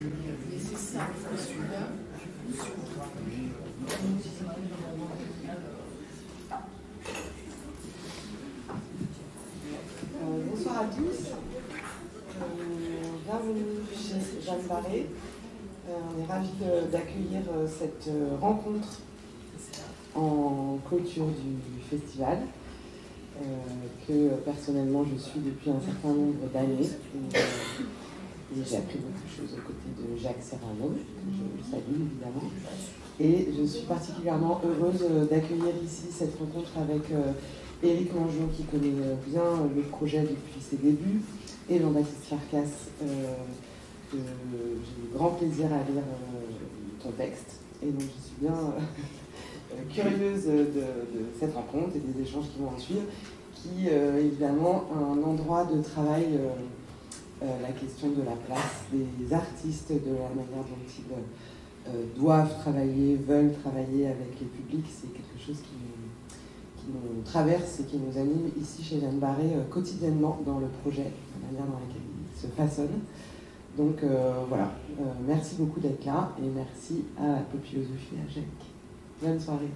Et c'est ça, celui-là. Bonsoir à tous. Bienvenue chez Jeanne Barré. On est ravis d'accueillir cette rencontre en clôture du festival que personnellement je suis depuis un certain nombre d'années. Et j'ai appris beaucoup de choses aux côtés de Jacques Serrano, que je salue évidemment. Et je suis particulièrement heureuse d'accueillir ici cette rencontre avec Éric Mangeon, qui connaît bien le projet depuis ses débuts, et Jean-Baptiste Farkas, que j'ai eu grand plaisir à lire ton texte. Et donc je suis bien curieuse de cette rencontre et des échanges qui vont en suivre, qui évidemment un endroit de travail, la question de la place des artistes, de la manière dont ils doivent travailler, veulent travailler avec les publics, c'est quelque chose qui nous traverse et qui nous anime ici chez Jeanne Barré quotidiennement dans le projet, la manière dans laquelle il se façonne. Donc voilà, merci beaucoup d'être là et merci à Populosophy et à Jacques. Bonne soirée.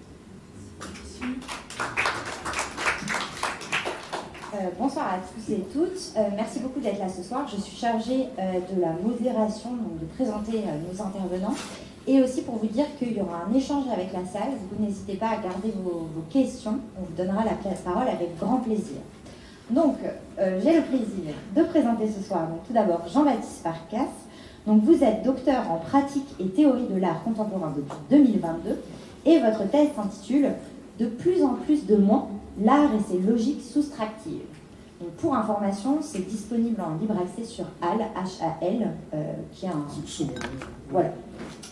Bonsoir à tous et toutes. Merci beaucoup d'être là ce soir. Je suis chargée de la modération, donc de présenter nos intervenants. Et aussi pour vous dire qu'il y aura un échange avec la salle. Vous n'hésitez pas à garder vos questions. On vous donnera la parole avec grand plaisir. Donc, j'ai le plaisir de présenter ce soir, donc, tout d'abord Jean-Baptiste Farkas. Donc, vous êtes docteur en pratique et théorie de l'art contemporain depuis 2022. Et votre thèse s'intitule « De plus en plus de moi, l'art et ses logiques soustractives ». Donc, pour information, c'est disponible en libre accès sur HAL, H-A-L, qui est un... Voilà,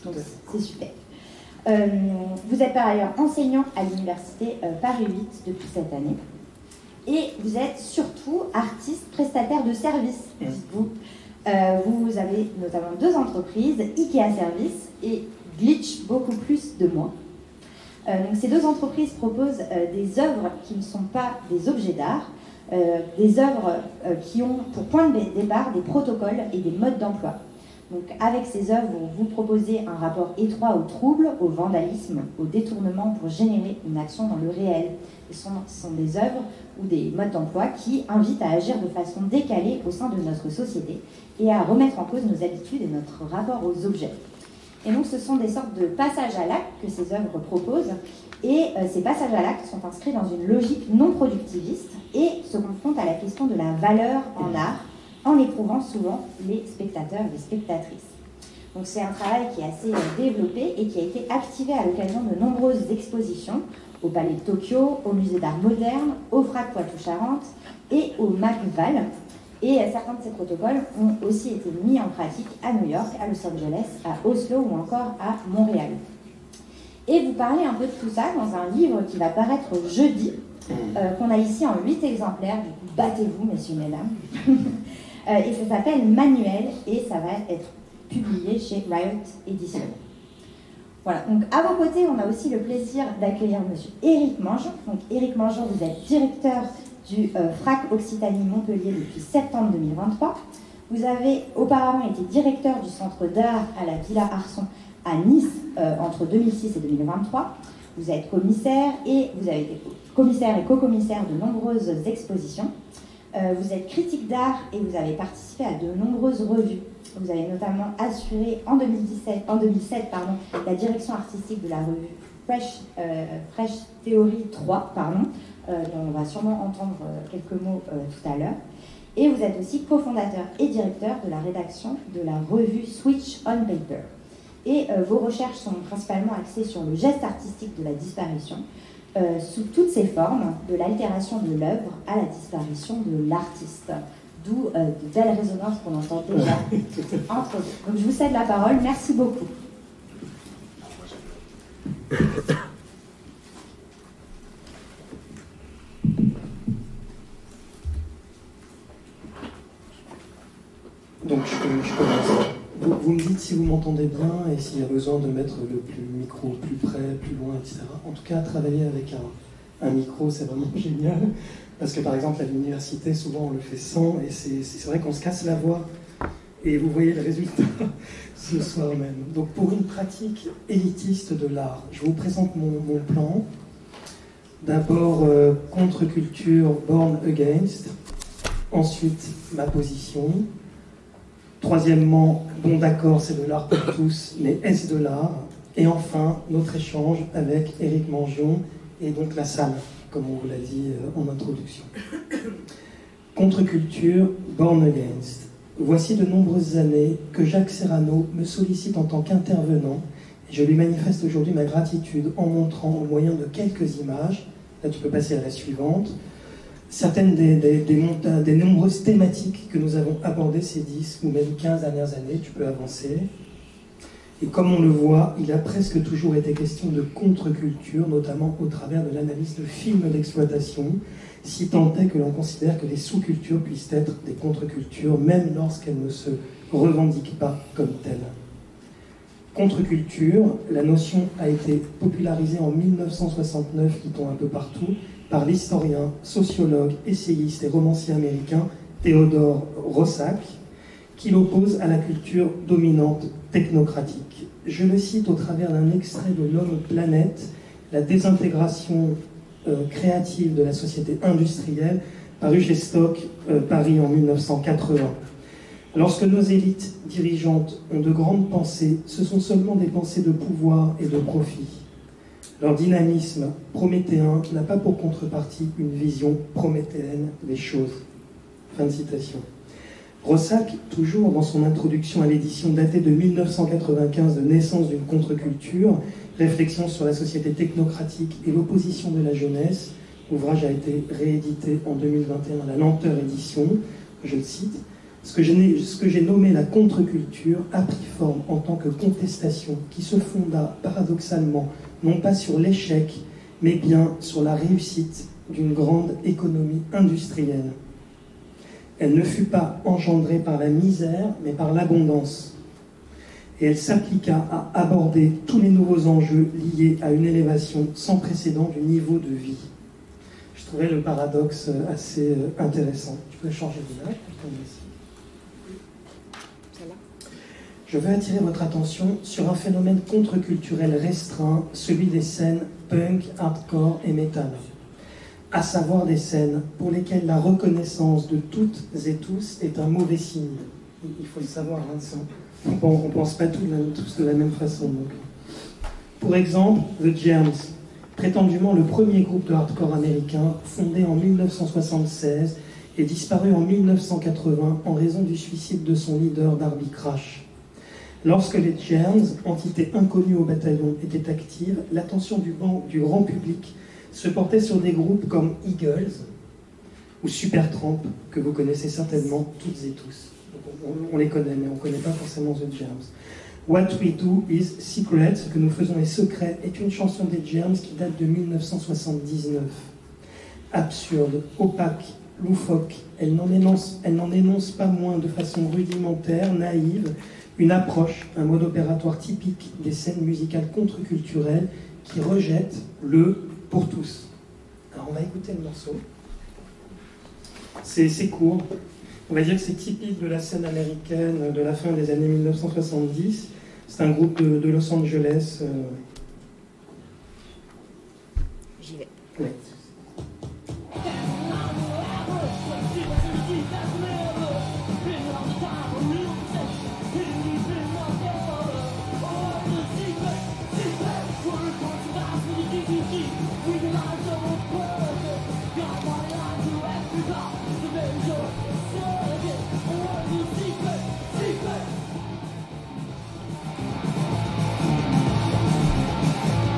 donc c'est super. Vous êtes par ailleurs enseignant à l'université Paris 8 depuis cette année. Et vous êtes surtout artiste prestataire de services, dites-vous. Vous avez notamment 2 entreprises, Ikea Service et Glitch, beaucoup plus de moi. Donc ces 2 entreprises proposent des œuvres qui ne sont pas des objets d'art, des œuvres qui ont pour point de départ des protocoles et des modes d'emploi. Donc avec ces œuvres, vous proposez un rapport étroit au trouble, au vandalisme, au détournement pour générer une action dans le réel. Ce sont des œuvres ou des modes d'emploi qui invitent à agir de façon décalée au sein de notre société et à remettre en cause nos habitudes et notre rapport aux objets. Et donc ce sont des sortes de passages à l'acte que ces œuvres proposent, et ces passages à l'acte sont inscrits dans une logique non productiviste et se confrontent à la question de la valeur en art, en éprouvant souvent les spectateurs et les spectatrices. Donc c'est un travail qui est assez développé et qui a été activé à l'occasion de nombreuses expositions au Palais de Tokyo, au Musée d'Art Moderne, au FRAC Poitou-Charentes et au MAC-Val. Et certains de ces protocoles ont aussi été mis en pratique à New York, à Los Angeles, à Oslo ou encore à Montréal. Et vous parlez un peu de tout ça dans un livre qui va paraître jeudi, qu'on a ici en 8 exemplaires, du coup battez-vous messieurs, mesdames. Et ça s'appelle Manuel et ça va être publié chez Riot Édition. Voilà, donc à vos côtés, on a aussi le plaisir d'accueillir monsieur Éric Mangeon. Donc Éric Mangeon, vous êtes directeur du FRAC Occitanie Montpellier depuis septembre 2023. Vous avez auparavant été directeur du centre d'art à la Villa Arson à Nice entre 2006 et 2023. Vous êtes commissaire et vous avez été commissaire et co-commissaire de nombreuses expositions. Vous êtes critique d'art et vous avez participé à de nombreuses revues. Vous avez notamment assuré en 2007 la direction artistique de la revue Fresh Theory 3, dont on va sûrement entendre quelques mots tout à l'heure. Et vous êtes aussi cofondateur et directeur de la rédaction de la revue Switch on Paper. Et vos recherches sont principalement axées sur le geste artistique de la disparition, sous toutes ses formes, de l'altération de l'œuvre à la disparition de l'artiste. D'où de belles résonances qu'on entend déjà entre eux. Donc je vous cède la parole, merci beaucoup. Donc je commence. Vous me dites si vous m'entendez bien et s'il y a besoin de mettre le micro plus près, plus loin, etc. En tout cas, travailler avec un micro, c'est vraiment génial. Parce que par exemple, à l'université, souvent on le fait sans, et c'est vrai qu'on se casse la voix Et vous voyez le résultat ce soir même. Donc pour une pratique élitiste de l'art, je vous présente mon plan. D'abord, contre-culture, born against. Ensuite, ma position. Troisièmement, bon d'accord, c'est de l'art pour tous, mais est-ce de l'art? Et enfin, notre échange avec Éric Mangion et donc la salle, comme on vous l'a dit en introduction. Contre-culture, born against. Voici de nombreuses années que Jacques Serrano me sollicite en tant qu'intervenant et je lui manifeste aujourd'hui ma gratitude en montrant au moyen de quelques images, là tu peux passer à la suivante, certaines des nombreuses thématiques que nous avons abordées ces 10 ou même 15 dernières années, tu peux avancer. Et comme on le voit, il a presque toujours été question de contre-culture, notamment au travers de l'analyse de films d'exploitation, si tant est que l'on considère que les sous-cultures puissent être des contre-cultures, même lorsqu'elles ne se revendiquent pas comme telles. Contre-culture, la notion a été popularisée en 1969, dit-on un peu partout, par l'historien, sociologue, essayiste et romancier américain Theodore Roszak, qui l'oppose à la culture dominante technocratique. Je le cite au travers d'un extrait de L'Homme-Planète, la désintégration créative de la société industrielle, paru chez Stock, Paris en 1980. Lorsque nos élites dirigeantes ont de grandes pensées, ce sont seulement des pensées de pouvoir et de profit. Leur dynamisme prométhéen n'a pas pour contrepartie une vision prométhéenne des choses. Fin de citation. Roszak, toujours dans son introduction à l'édition datée de 1995 de Naissance d'une contre-culture, réflexion sur la société technocratique et l'opposition de la jeunesse, l'ouvrage a été réédité en 2021 à la Lenteur Édition, je le cite, ce que j'ai nommé la contre-culture a pris forme en tant que contestation qui se fonda paradoxalement non pas sur l'échec, mais bien sur la réussite d'une grande économie industrielle. Elle ne fut pas engendrée par la misère, mais par l'abondance. Et elle s'appliqua à aborder tous les nouveaux enjeux liés à une élévation sans précédent du niveau de vie. Je trouvais le paradoxe assez intéressant. Tu peux changer d'image. Je veux attirer votre attention sur un phénomène contre-culturel restreint, celui des scènes punk, hardcore et metal. À savoir des scènes pour lesquelles la reconnaissance de toutes et tous est un mauvais signe. Il faut le savoir, hein, on ne pense pas tous de la même façon. Donc. Pour exemple, The Germs, prétendument le premier groupe de hardcore américain, fondé en 1976 et disparu en 1980 en raison du suicide de son leader Darby Crash. Lorsque les Germs, entité inconnue au bataillon, étaient actives, l'attention du grand public se portait sur des groupes comme Eagles ou Supertramp, que vous connaissez certainement toutes et tous. On les connaît, mais on ne connaît pas forcément The Germs. What We Do Is Secret, ce que nous faisons est secret, est une chanson des Germs qui date de 1979. Absurde, opaque, loufoque, elle n'en énonce pas moins de façon rudimentaire, naïve, une approche, un mode opératoire typique des scènes musicales contre-culturelles qui rejettent le pour tous. Alors on va écouter le morceau. C'est court. On va dire que c'est typique de la scène américaine de la fin des années 1970. C'est un groupe de Los Angeles. J'y vais. Ouais.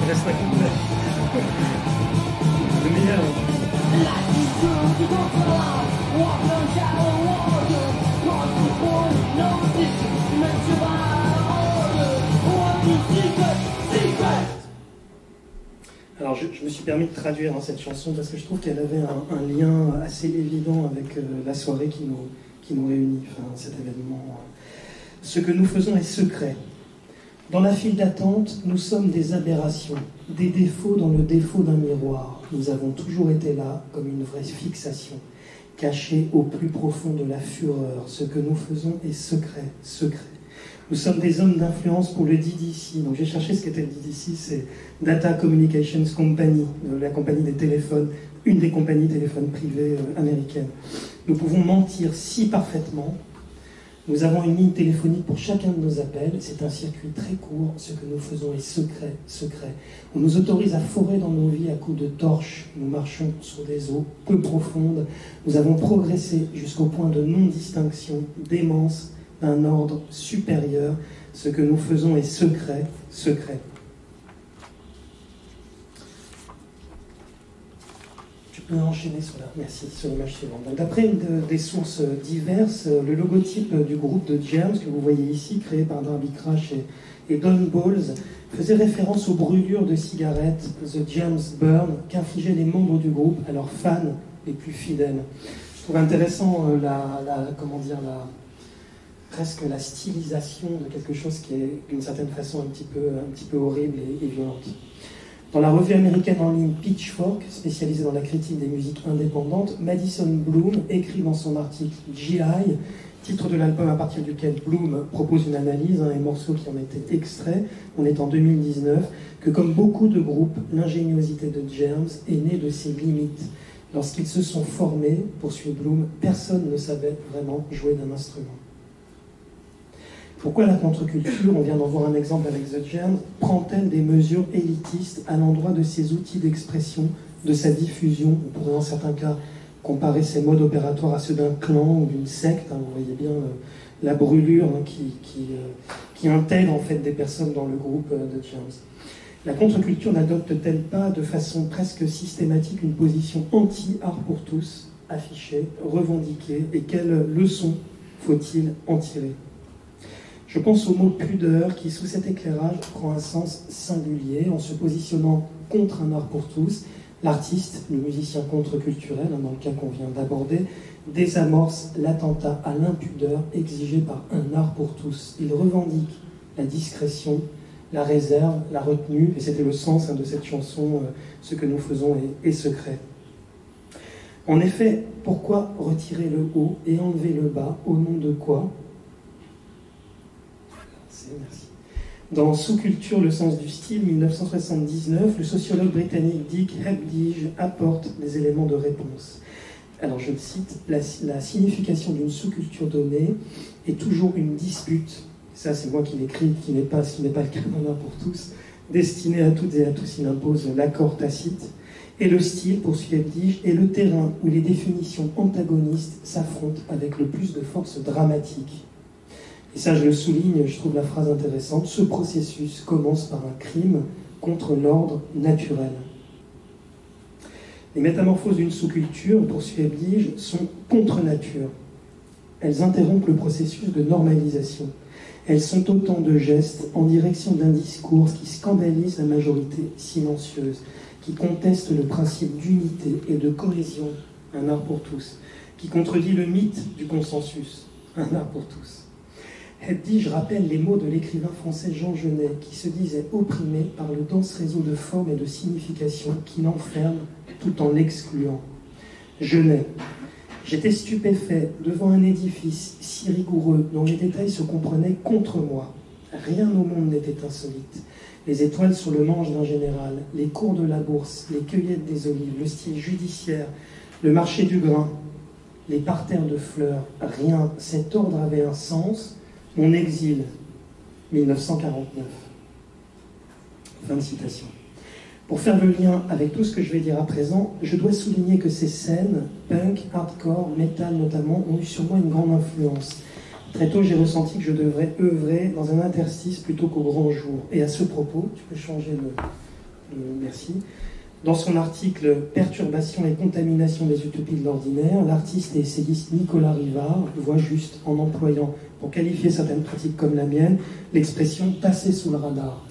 Reste pas complet. Le meilleur. Alors je me suis permis de traduire cette chanson parce que je trouve qu'elle avait un lien assez évident avec la soirée qui nous réunit, enfin, cet événement. Ce que nous faisons est secret. Dans la file d'attente, nous sommes des aberrations, des défauts dans le défaut d'un miroir. Nous avons toujours été là comme une vraie fixation. caché au plus profond de la fureur. Ce que nous faisons est secret, secret. Nous sommes des hommes d'influence pour le DDC. Donc j'ai cherché ce qu'était le DDC, c'est Data Communications Company, la compagnie des téléphones, une des compagnies téléphones privées américaines. Nous pouvons mentir si parfaitement. Nous avons une ligne téléphonique pour chacun de nos appels. C'est un circuit très court. Ce que nous faisons est secret, secret. On nous autorise à forer dans nos vies à coups de torches. Nous marchons sur des eaux peu profondes. Nous avons progressé jusqu'au point de non-distinction, démence, d'un ordre supérieur. Ce que nous faisons est secret, secret. Je peux enchaîner sur l'image suivante. D'après des sources diverses, le logotype du groupe de Germs, que vous voyez ici, créé par Darby Crash et Don Balls, faisait référence aux brûlures de cigarettes, The Germs Burn, qu'infligeaient les membres du groupe à leurs fans les plus fidèles. Je trouve intéressant presque la stylisation de quelque chose qui est d'une certaine façon un petit peu horrible et violente. Dans la revue américaine en ligne Pitchfork, spécialisée dans la critique des musiques indépendantes, Madison Bloom écrit dans son article G.I., titre de l'album à partir duquel Bloom propose une analyse, et morceaux qui en étaient extraits, on est en 2019, que comme beaucoup de groupes, l'ingéniosité de Germs est née de ses limites. Lorsqu'ils se sont formés, poursuit Bloom, personne ne savait vraiment jouer d'un instrument. Pourquoi la contre-culture, on vient d'en voir un exemple avec The Germs, prend-elle des mesures élitistes à l'endroit de ses outils d'expression, de sa diffusion? On pourrait en certains cas comparer ses modes opératoires à ceux d'un clan ou d'une secte. Vous voyez bien la brûlure qui intègre en fait des personnes dans le groupe de Germs. La contre-culture n'adopte-t-elle pas de façon presque systématique une position anti-art pour tous, affichée, revendiquée, et quelles leçons faut-il en tirer? Je pense au mot pudeur qui, sous cet éclairage, prend un sens singulier en se positionnant contre un art pour tous. L'artiste, le musicien contre-culturel, dans le cas qu'on vient d'aborder, désamorce l'attentat à l'impudeur exigé par un art pour tous. Il revendique la discrétion, la réserve, la retenue, et c'était le sens de cette chanson « Ce que nous faisons est secret ». En effet, pourquoi retirer le haut et enlever le bas, au nom de quoi? Merci. Dans Sous-culture, le sens du style, 1979, le sociologue britannique Dick Hebdige apporte des éléments de réponse. Alors je le cite, la signification d'une sous-culture donnée est toujours une dispute, ça c'est moi qui l'écris, ce n'est pas le cas d'un art pour tous, destinée à toutes et à tous, il impose l'accord tacite, et le style, poursuit Hebdige, est le terrain où les définitions antagonistes s'affrontent avec le plus de force dramatique. Et ça, je le souligne, je trouve la phrase intéressante. Ce processus commence par un crime contre l'ordre naturel. Les métamorphoses d'une sous-culture, poursuit Hebdige, sont contre nature. Elles interrompent le processus de normalisation. Elles sont autant de gestes en direction d'un discours qui scandalise la majorité silencieuse, qui conteste le principe d'unité et de cohésion, un art pour tous, qui contredit le mythe du consensus, un art pour tous. Hebdige rappelle les mots de l'écrivain français Jean Genet, qui se disait opprimé par le dense réseau de formes et de significations qui l'enferme tout en l'excluant. Genet. J'étais stupéfait devant un édifice si rigoureux dont les détails se comprenaient contre moi. Rien au monde n'était insolite. Les étoiles sur le manche d'un général, les cours de la bourse, les cueillettes des olives, le style judiciaire, le marché du grain, les parterres de fleurs, rien. Cet ordre avait un sens. Mon exil, 1949. Fin de citation. Pour faire le lien avec tout ce que je vais dire à présent, je dois souligner que ces scènes, punk, hardcore, metal notamment, ont eu sur moi une grande influence. Très tôt, j'ai ressenti que je devrais œuvrer dans un interstice plutôt qu'au grand jour. Et à ce propos, tu peux changer merci. Dans son article « Perturbation et contamination des utopies de l'ordinaire », l'artiste et essayiste Nicolas Rivard voit juste, en employant, pour qualifier certaines pratiques comme la mienne, l'expression « passer sous le radar ».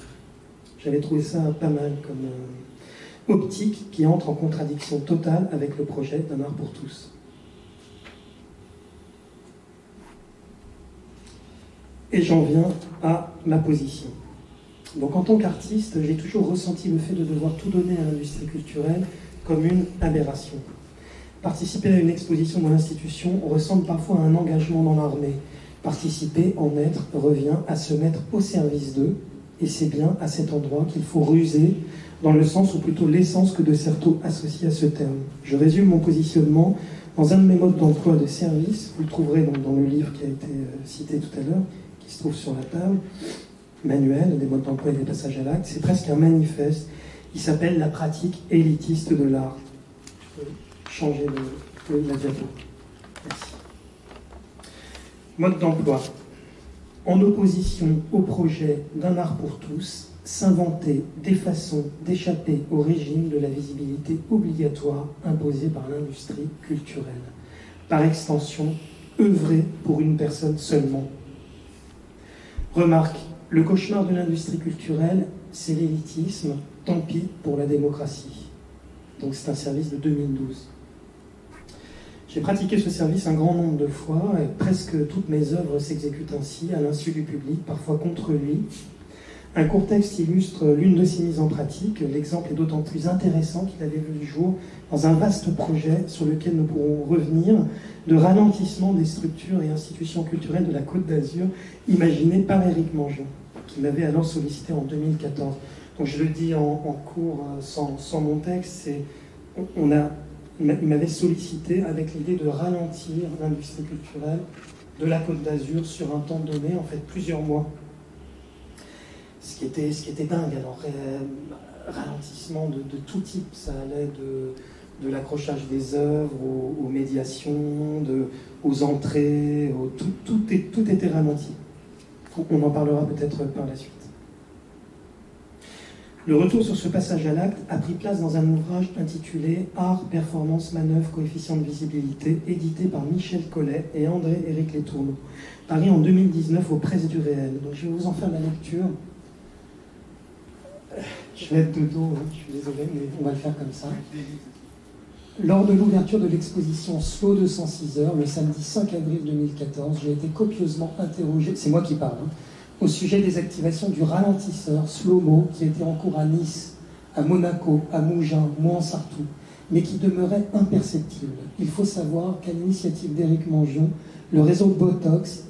J'avais trouvé ça pas mal comme optique qui entre en contradiction totale avec le projet d'un art pour tous. Et j'en viens à ma position. Donc en tant qu'artiste, j'ai toujours ressenti le fait de devoir tout donner à l'industrie culturelle comme une aberration. Participer à une exposition dans l'institution ressemble parfois à un engagement dans l'armée. Participer, en être, revient à se mettre au service d'eux, et c'est bien à cet endroit qu'il faut ruser, dans le sens, ou plutôt l'essence que de Certeau associe à ce terme. Je résume mon positionnement dans un de mes modes d'emploi de service, vous le trouverez dans le livre qui a été cité tout à l'heure, qui se trouve sur la table, manuel des modes d'emploi et des passages à l'acte, c'est presque un manifeste, il s'appelle la pratique élitiste de l'art. Je peux changer la diapo. Merci. Mode d'emploi. En opposition au projet d'un art pour tous, s'inventer des façons d'échapper au régime de la visibilité obligatoire imposée par l'industrie culturelle. Par extension, œuvrer pour une personne seulement. Remarque, le cauchemar de l'industrie culturelle, c'est l'élitisme, tant pis pour la démocratie. Donc c'est un service de 2012. J'ai pratiqué ce service un grand nombre de fois, et presque toutes mes œuvres s'exécutent ainsi, à l'insu du public, parfois contre lui. Un court texte illustre l'une de ces mises en pratique. L'exemple est d'autant plus intéressant qu'il avait vu le jour dans un vaste projet sur lequel nous pourrons revenir, de ralentissement des structures et institutions culturelles de la Côte d'Azur, imaginé par Éric Mangin, qui m'avait alors sollicité en 2014. Donc je le dis en cours, sans mon texte, il m'avait sollicité avec l'idée de ralentir l'industrie culturelle de la Côte d'Azur sur un temps donné, en fait plusieurs mois. Ce qui était dingue, alors ralentissement de tout type, ça allait de l'accrochage des œuvres aux médiations, aux entrées, tout était ralenti. On en parlera peut-être par la suite. Le retour sur ce passage à l'acte a pris place dans un ouvrage intitulé « Art, performance, manœuvre, coefficient de visibilité », édité par Michel Collet et André-Éric Letourneau, paru en 2019 aux Presses du Réel. Donc je vais vous en faire la lecture. Je vais être de dos, je suis désolé, mais on va le faire comme ça. Lors de l'ouverture de l'exposition Slow 206 heures, le samedi 5 avril 2014, j'ai été copieusement interrogé, c'est moi qui parle, au sujet des activations du ralentisseur Slow-Mo qui était en cours à Nice, à Monaco, à Mougins, Mouansartou, mais qui demeurait imperceptible. Il faut savoir qu'à l'initiative d'Éric Mangin, le réseau Botox,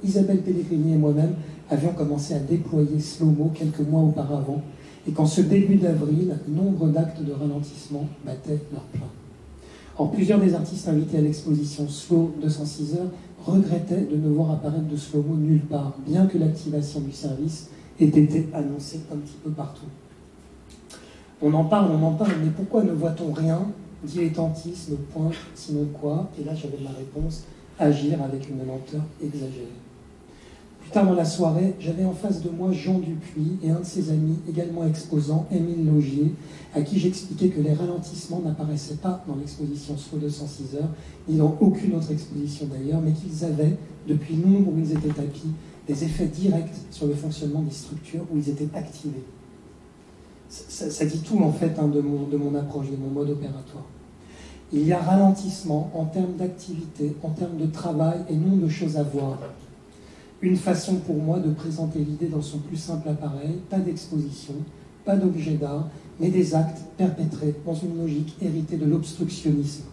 Isabelle Pellegrini et moi-même avions commencé à déployer Slow-Mo quelques mois auparavant, et qu'en ce début d'avril, nombre d'actes de ralentissement battaient leur plein. Or, plusieurs des artistes invités à l'exposition Slow 206 heures regrettaient de ne voir apparaître de slow-mo nulle part, bien que l'activation du service ait été annoncée un petit peu partout. On en parle, mais pourquoi ne voit-on rien? Dilettantisme, point, sinon quoi? Et là, j'avais ma réponse, agir avec une lenteur exagérée. Plus tard dans la soirée, j'avais en face de moi Jean Dupuis et un de ses amis, également exposant, Émile Laugier, à qui j'expliquais que les ralentissements n'apparaissaient pas dans l'exposition Slow 206 heures, ni dans aucune autre exposition d'ailleurs, mais qu'ils avaient, depuis l'ombre où ils étaient tapis, des effets directs sur le fonctionnement des structures où ils étaient activés. Ça dit tout en fait de mon approche, de mon mode opératoire. Il y a ralentissement en termes d'activité, en termes de travail et non de choses à voir. Une façon pour moi de présenter l'idée dans son plus simple appareil, pas d'exposition, pas d'objet d'art, mais des actes perpétrés dans une logique héritée de l'obstructionnisme.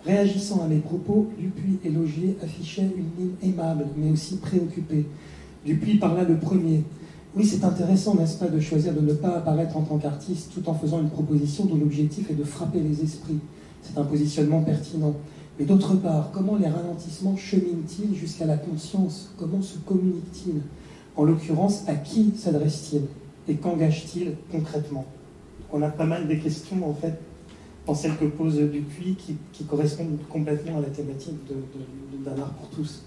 Réagissant à mes propos, Dupuis et Laugier affichaient une ligne aimable, mais aussi préoccupée. Dupuis parla le premier. Oui, c'est intéressant, n'est-ce pas, de choisir de ne pas apparaître en tant qu'artiste tout en faisant une proposition dont l'objectif est de frapper les esprits. C'est un positionnement pertinent. Mais d'autre part, comment les ralentissements cheminent-ils jusqu'à la conscience? Comment se communiquent-ils? En l'occurrence, à qui s'adressent-ils? Et qu'engagent-ils concrètement? On a pas mal de questions, en fait, dans celles que pose Dupuis, qui correspondent complètement à la thématique d'un art pour tous.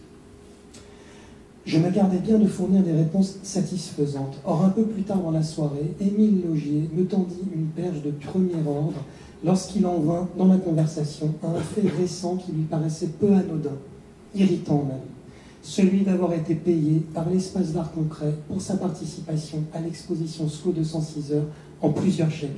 Je me gardais bien de fournir des réponses satisfaisantes. Or, un peu plus tard dans la soirée, Émile Laugier me tendit une perche de premier ordre lorsqu'il en vint dans la conversation à un fait récent qui lui paraissait peu anodin, irritant même, celui d'avoir été payé par l'Espace d'Art Concret pour sa participation à l'exposition Slow 206 heures en plusieurs chèques.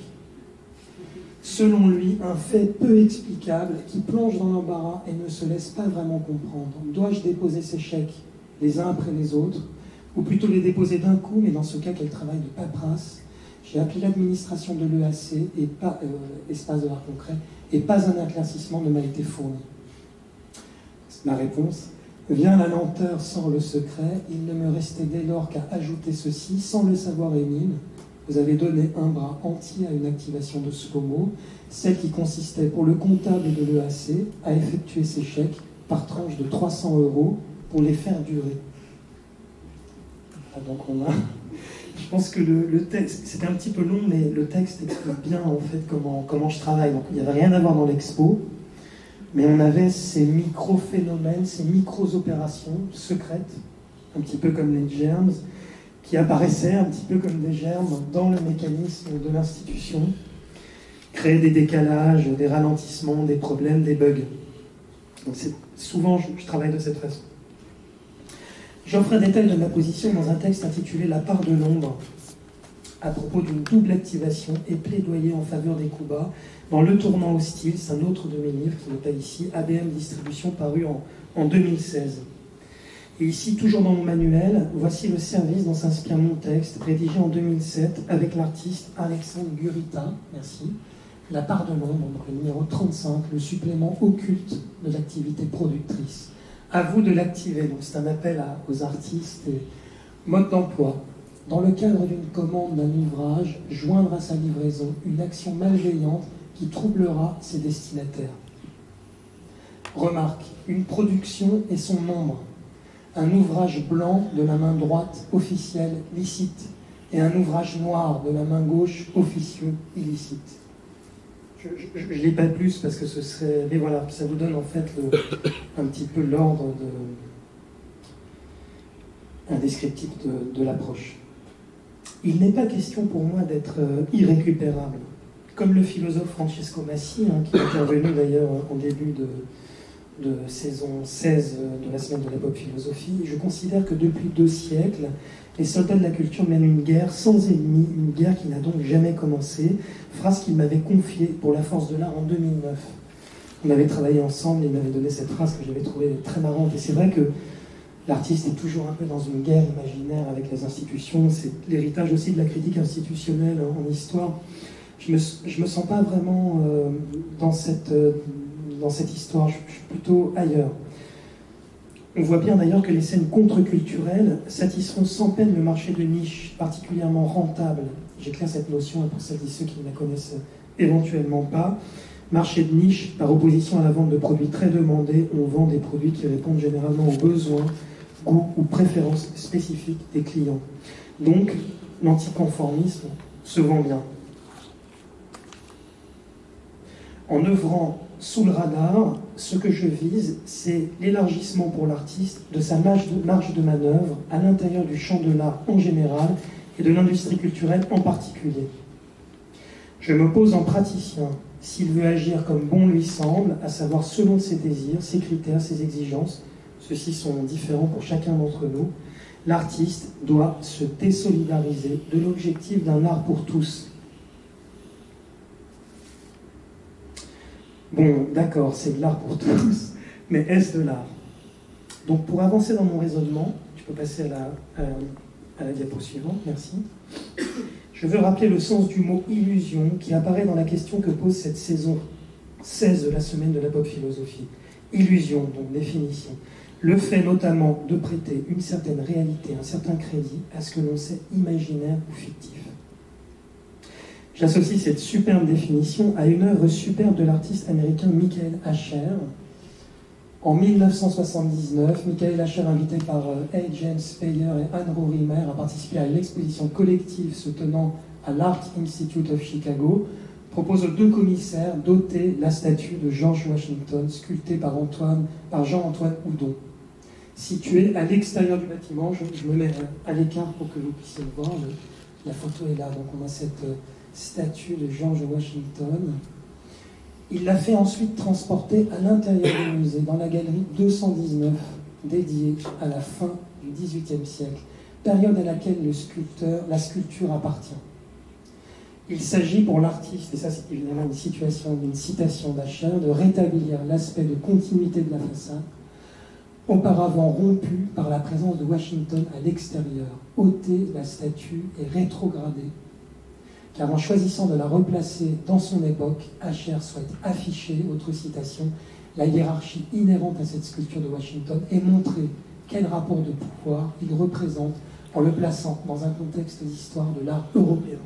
Selon lui, un fait peu explicable qui plonge dans l'embarras et ne se laisse pas vraiment comprendre. Dois-je déposer ces chèques les uns après les autres, ou plutôt les déposer d'un coup, mais dans ce cas, quel travail de paperasse? J'ai appelé l'administration de l'EAC et pas Espace de l'Art Concret et pas un éclaircissement ne m'a été fourni. Ma réponse: vient la lenteur, sort le secret, il ne me restait dès lors qu'à ajouter ceci, sans le savoir Émile, vous avez donné un bras entier à une activation de SLOMO, celle qui consistait pour le comptable de l'EAC à effectuer ses chèques par tranche de 300 € pour les faire durer. Donc je pense que le texte, c'était un petit peu long, mais le texte explique bien en fait comment je travaille. Donc il n'y avait rien à voir dans l'expo, mais on avait ces micro-phénomènes, ces micro-opérations secrètes, un petit peu comme les germs, qui apparaissaient un petit peu comme des germes dans le mécanisme de l'institution, créer des décalages, des ralentissements, des problèmes, des bugs. Donc souvent je travaille de cette façon. J'offre un détail de ma position dans un texte intitulé « La part de l'ombre » à propos d'une double activation et plaidoyer en faveur des coups bas dans Le Tournant hostile, c'est un autre de mes livres qui n'est pas ici, ABM Distribution, paru en 2016. Et ici, toujours dans mon manuel, voici le service dont s'inspire mon texte, rédigé en 2007 avec l'artiste Alexandre Gurita, merci, La part de l'ombre, donc le numéro 35, le supplément occulte de l'activité productrice. À vous de l'activer, donc c'est un appel aux artistes et mode d'emploi. Dans le cadre d'une commande d'un ouvrage, joindre à sa livraison une action malveillante qui troublera ses destinataires. Remarque, une production et son nombre. Un ouvrage blanc de la main droite, officiel, licite, et un ouvrage noir de la main gauche, officieux, illicite. Je ne lis pas plus parce que ce serait... Mais voilà, ça vous donne en fait un petit peu l'ordre un descriptif de l'approche. Il n'est pas question pour moi d'être irrécupérable. Comme le philosophe Francesco Massi, qui est intervenu d'ailleurs en début de saison 16 de la semaine de la pop philosophie, je considère que depuis 2 siècles, les soldats de la culture mènent une guerre sans ennemi, une guerre qui n'a donc jamais commencé, phrase qu'il m'avait confiée pour La Force de l'Art en 2009. On avait travaillé ensemble et il m'avait donné cette phrase que j'avais trouvée très marrante. Et c'est vrai que l'artiste est toujours un peu dans une guerre imaginaire avec les institutions, c'est l'héritage aussi de la critique institutionnelle en histoire. Je me sens pas vraiment dans cette histoire, je suis plutôt ailleurs. On voit bien d'ailleurs que les scènes contre-culturelles satisfont sans peine le marché de niche, particulièrement rentable. J'éclaire cette notion pour celles et ceux qui ne la connaissent éventuellement pas. Marché de niche, par opposition à la vente de produits très demandés, on vend des produits qui répondent généralement aux besoins, goûts ou préférences spécifiques des clients. Donc, l'anticonformisme se vend bien. En œuvrant sous le radar, ce que je vise, c'est l'élargissement pour l'artiste de sa marge de manœuvre à l'intérieur du champ de l'art en général et de l'industrie culturelle en particulier. Je me pose en praticien, s'il veut agir comme bon lui semble, à savoir selon ses désirs, ses critères, ses exigences, ceux-ci sont différents pour chacun d'entre nous, l'artiste doit se désolidariser de l'objectif d'un art pour tous. Bon, d'accord, c'est de l'art pour tous, mais est-ce de l'art? Donc pour avancer dans mon raisonnement, tu peux passer à la diapo suivante, merci. Je veux rappeler le sens du mot « illusion » qui apparaît dans la question que pose cette saison 16 de la semaine de la pop philosophie. Illusion, donc définition. Le fait notamment de prêter une certaine réalité, un certain crédit à ce que l'on sait imaginaire ou fictif. J'associe cette superbe définition à une œuvre superbe de l'artiste américain Michael Asher. En 1979, Michael Asher, invité par A. James Payer et Anne Rohrimer, a participé à l'exposition collective se tenant à l'Art Institute of Chicago, propose aux 2 commissaires d'ôter la statue de George Washington, sculptée par Jean-Antoine Houdon. Située à l'extérieur du bâtiment, je me mets à l'écart pour que vous puissiez le voir, la photo est là, donc on a cette statue de George Washington. Il l'a fait ensuite transporter à l'intérieur du musée, dans la galerie 219, dédiée à la fin du XVIIIe siècle, période à laquelle la sculpture appartient. Il s'agit pour l'artiste, et ça c'est évidemment une citation d'Asher, de rétablir l'aspect de continuité de la façade, auparavant rompu par la présence de Washington à l'extérieur. Ôter la statue et rétrograder car en choisissant de la replacer dans son époque, Asher souhaite afficher, autre citation, la hiérarchie inhérente à cette sculpture de Washington et montrer quel rapport de pouvoir il représente en le plaçant dans un contexte d'histoire de l'art européen.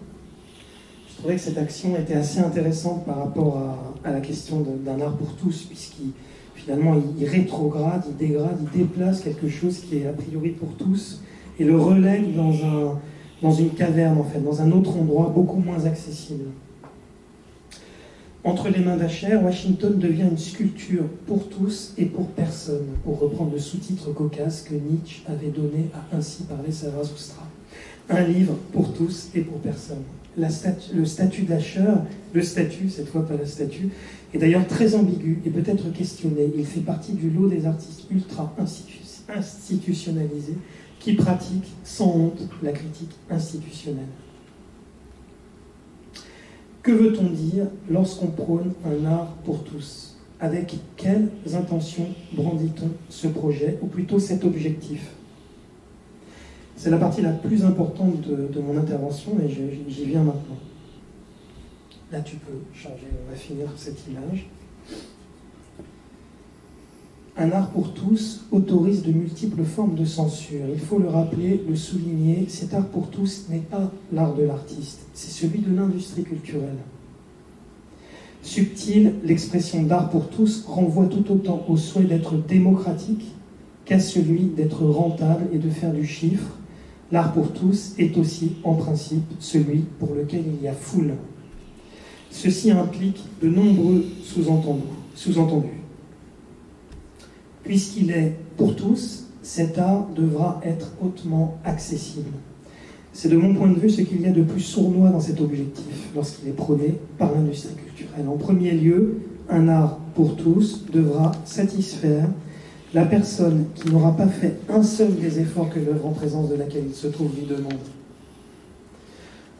Je trouvais que cette action était assez intéressante par rapport à la question d'un art pour tous, puisqu'il finalement il rétrograde, il dégrade, il déplace quelque chose qui est a priori pour tous et le relègue dans une caverne, en fait, dans un autre endroit beaucoup moins accessible. Entre les mains d'Asher, Washington devient une sculpture pour tous et pour personne, pour reprendre le sous-titre cocasse que Nietzsche avait donné à Ainsi parlait Zarathustra. Un livre pour tous et pour personne. Le statut d'Asher, le statut, cette fois pas la statue, est d'ailleurs très ambigu et peut être questionné. Il fait partie du lot des artistes ultra institutionnalisés qui pratiquent sans honte la critique institutionnelle. Que veut-on dire lorsqu'on prône un art pour tous? Avec quelles intentions brandit-on ce projet, ou plutôt cet objectif? C'est la partie la plus importante de mon intervention et j'y viens maintenant. Là, tu peux changer, on va finir cette image. Un art pour tous autorise de multiples formes de censure. Il faut le rappeler, le souligner, cet art pour tous n'est pas l'art de l'artiste, c'est celui de l'industrie culturelle. Subtile, l'expression d'art pour tous renvoie tout autant au souhait d'être démocratique qu'à celui d'être rentable et de faire du chiffre. L'art pour tous est aussi, en principe, celui pour lequel il y a foule. Ceci implique de nombreux sous-entendus. Puisqu'il est pour tous, cet art devra être hautement accessible. C'est de mon point de vue ce qu'il y a de plus sournois dans cet objectif lorsqu'il est prôné par l'industrie culturelle. En premier lieu, un art pour tous devra satisfaire la personne qui n'aura pas fait un seul des efforts que l'œuvre en présence de laquelle il se trouve lui demande.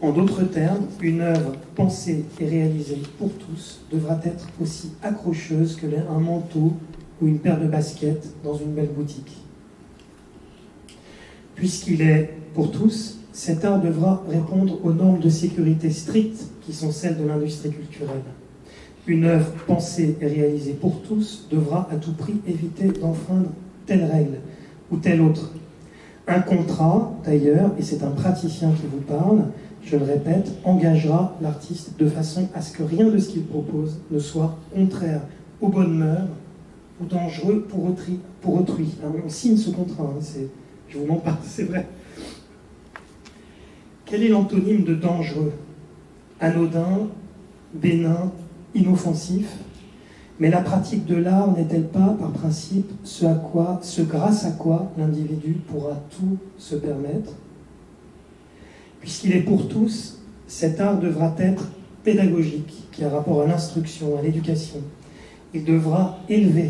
En d'autres termes, une œuvre pensée et réalisée pour tous devra être aussi accrocheuse que l'est un manteau ou une paire de baskets dans une belle boutique. Puisqu'il est pour tous, cet art devra répondre aux normes de sécurité strictes qui sont celles de l'industrie culturelle. Une œuvre pensée et réalisée pour tous devra à tout prix éviter d'enfreindre telle règle ou telle autre. Un contrat, d'ailleurs, et c'est un praticien qui vous parle, je le répète, engagera l'artiste de façon à ce que rien de ce qu'il propose ne soit contraire aux bonnes mœurs ou dangereux pour autrui. Alors, on signe ce contrat, je vous m'en parle, c'est vrai. Quel est l'antonyme de dangereux? Anodin, bénin, inoffensif. Mais la pratique de l'art n'est-elle pas, par principe, ce grâce à quoi l'individu pourra tout se permettre? Puisqu'il est pour tous, cet art devra être pédagogique, qui a rapport à l'instruction, à l'éducation. Il devra élever.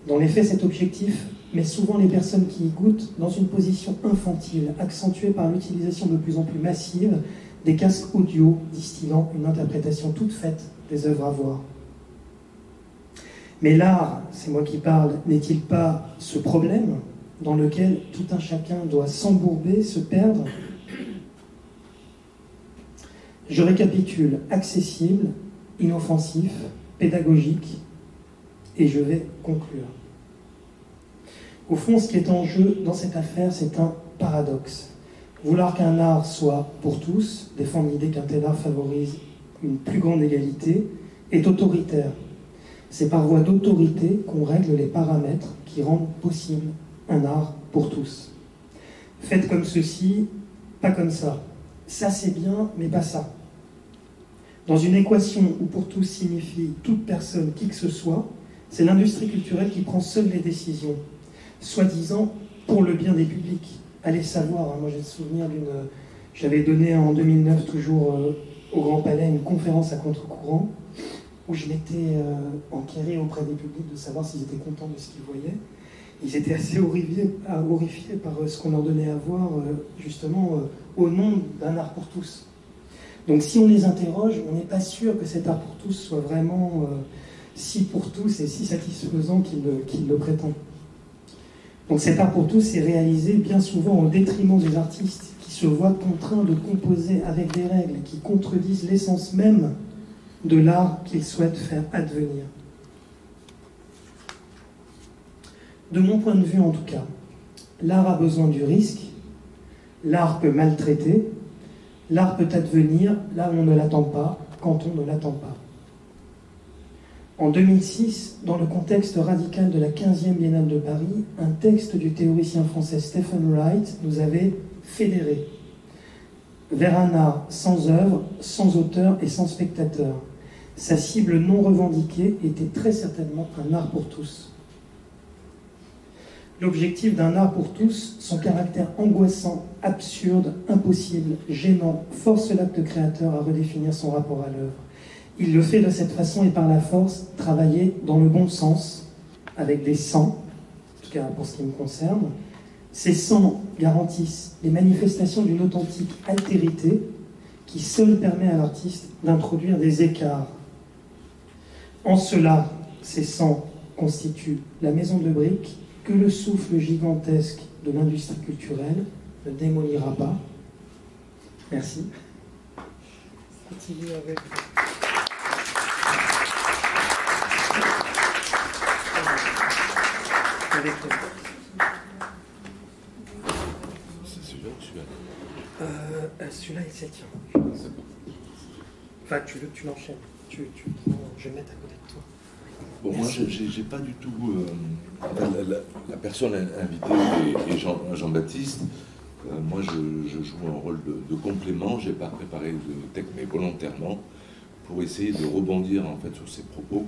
Dans les faits, cet objectif met souvent les personnes qui y goûtent dans une position infantile, accentuée par l'utilisation de plus en plus massive des casques audio distillant une interprétation toute faite des œuvres à voir. Mais l'art, c'est moi qui parle, n'est-il pas ce problème dans lequel tout un chacun doit s'embourber, se perdre? Je récapitule: accessible, inoffensif, pédagogique, et je vais conclure. Au fond, ce qui est en jeu dans cette affaire, c'est un paradoxe. Vouloir qu'un art soit pour tous, défendre l'idée qu'un tel art favorise une plus grande égalité, est autoritaire. C'est par voie d'autorité qu'on règle les paramètres qui rendent possible un art pour tous. Faites comme ceci, pas comme ça. Ça c'est bien, mais pas ça. Dans une équation où pour tous signifie toute personne, qui que ce soit, c'est l'industrie culturelle qui prend seule les décisions, soi-disant pour le bien des publics. Allez savoir, hein, moi j'ai le souvenir j'avais donné en 2009 toujours au Grand Palais une conférence à contre-courant où je m'étais enquéré auprès des publics de savoir s'ils étaient contents de ce qu'ils voyaient. Ils étaient assez horrifiés par ce qu'on leur donnait à voir justement au nom d'un art pour tous. Donc si on les interroge, on n'est pas sûr que cet art pour tous soit vraiment si pour tous et si satisfaisant qu'il le prétend. Donc cet art pour tous est réalisé bien souvent au détriment des artistes qui se voient contraints de composer avec des règles qui contredisent l'essence même de l'art qu'ils souhaitent faire advenir. De mon point de vue en tout cas, l'art a besoin du risque, l'art peut maltraiter, l'art peut advenir là où on ne l'attend pas, quand on ne l'attend pas. En 2006, dans le contexte radical de la 15e Biennale de Paris, un texte du théoricien français Stephen Wright nous avait fédérés vers un art sans œuvre, sans auteur et sans spectateur. Sa cible non revendiquée était très certainement un art pour tous. L'objectif d'un art pour tous, son caractère angoissant, absurde, impossible, gênant, force l'acte créateur à redéfinir son rapport à l'œuvre. Il le fait de cette façon et par la force, travailler dans le bon sens, avec des sens, en tout cas pour ce qui me concerne. Ces sens garantissent les manifestations d'une authentique altérité qui seule permet à l'artiste d'introduire des écarts. En cela, ces sens constituent la maison de briques que le souffle gigantesque de l'industrie culturelle ne démolira pas. Merci. Continue avec... C'est celui-là ou celui-là? Celui-là, il s'étient. Enfin, tu l'enchaînes. Je vais mettre à côté de toi. Bon, merci. Moi, j'ai pas du tout... la personne invitée est Jean-Baptiste. Moi, je joue un rôle de complément. Je n'ai pas préparé de texte, mais volontairement, pour essayer de rebondir en fait sur ses propos.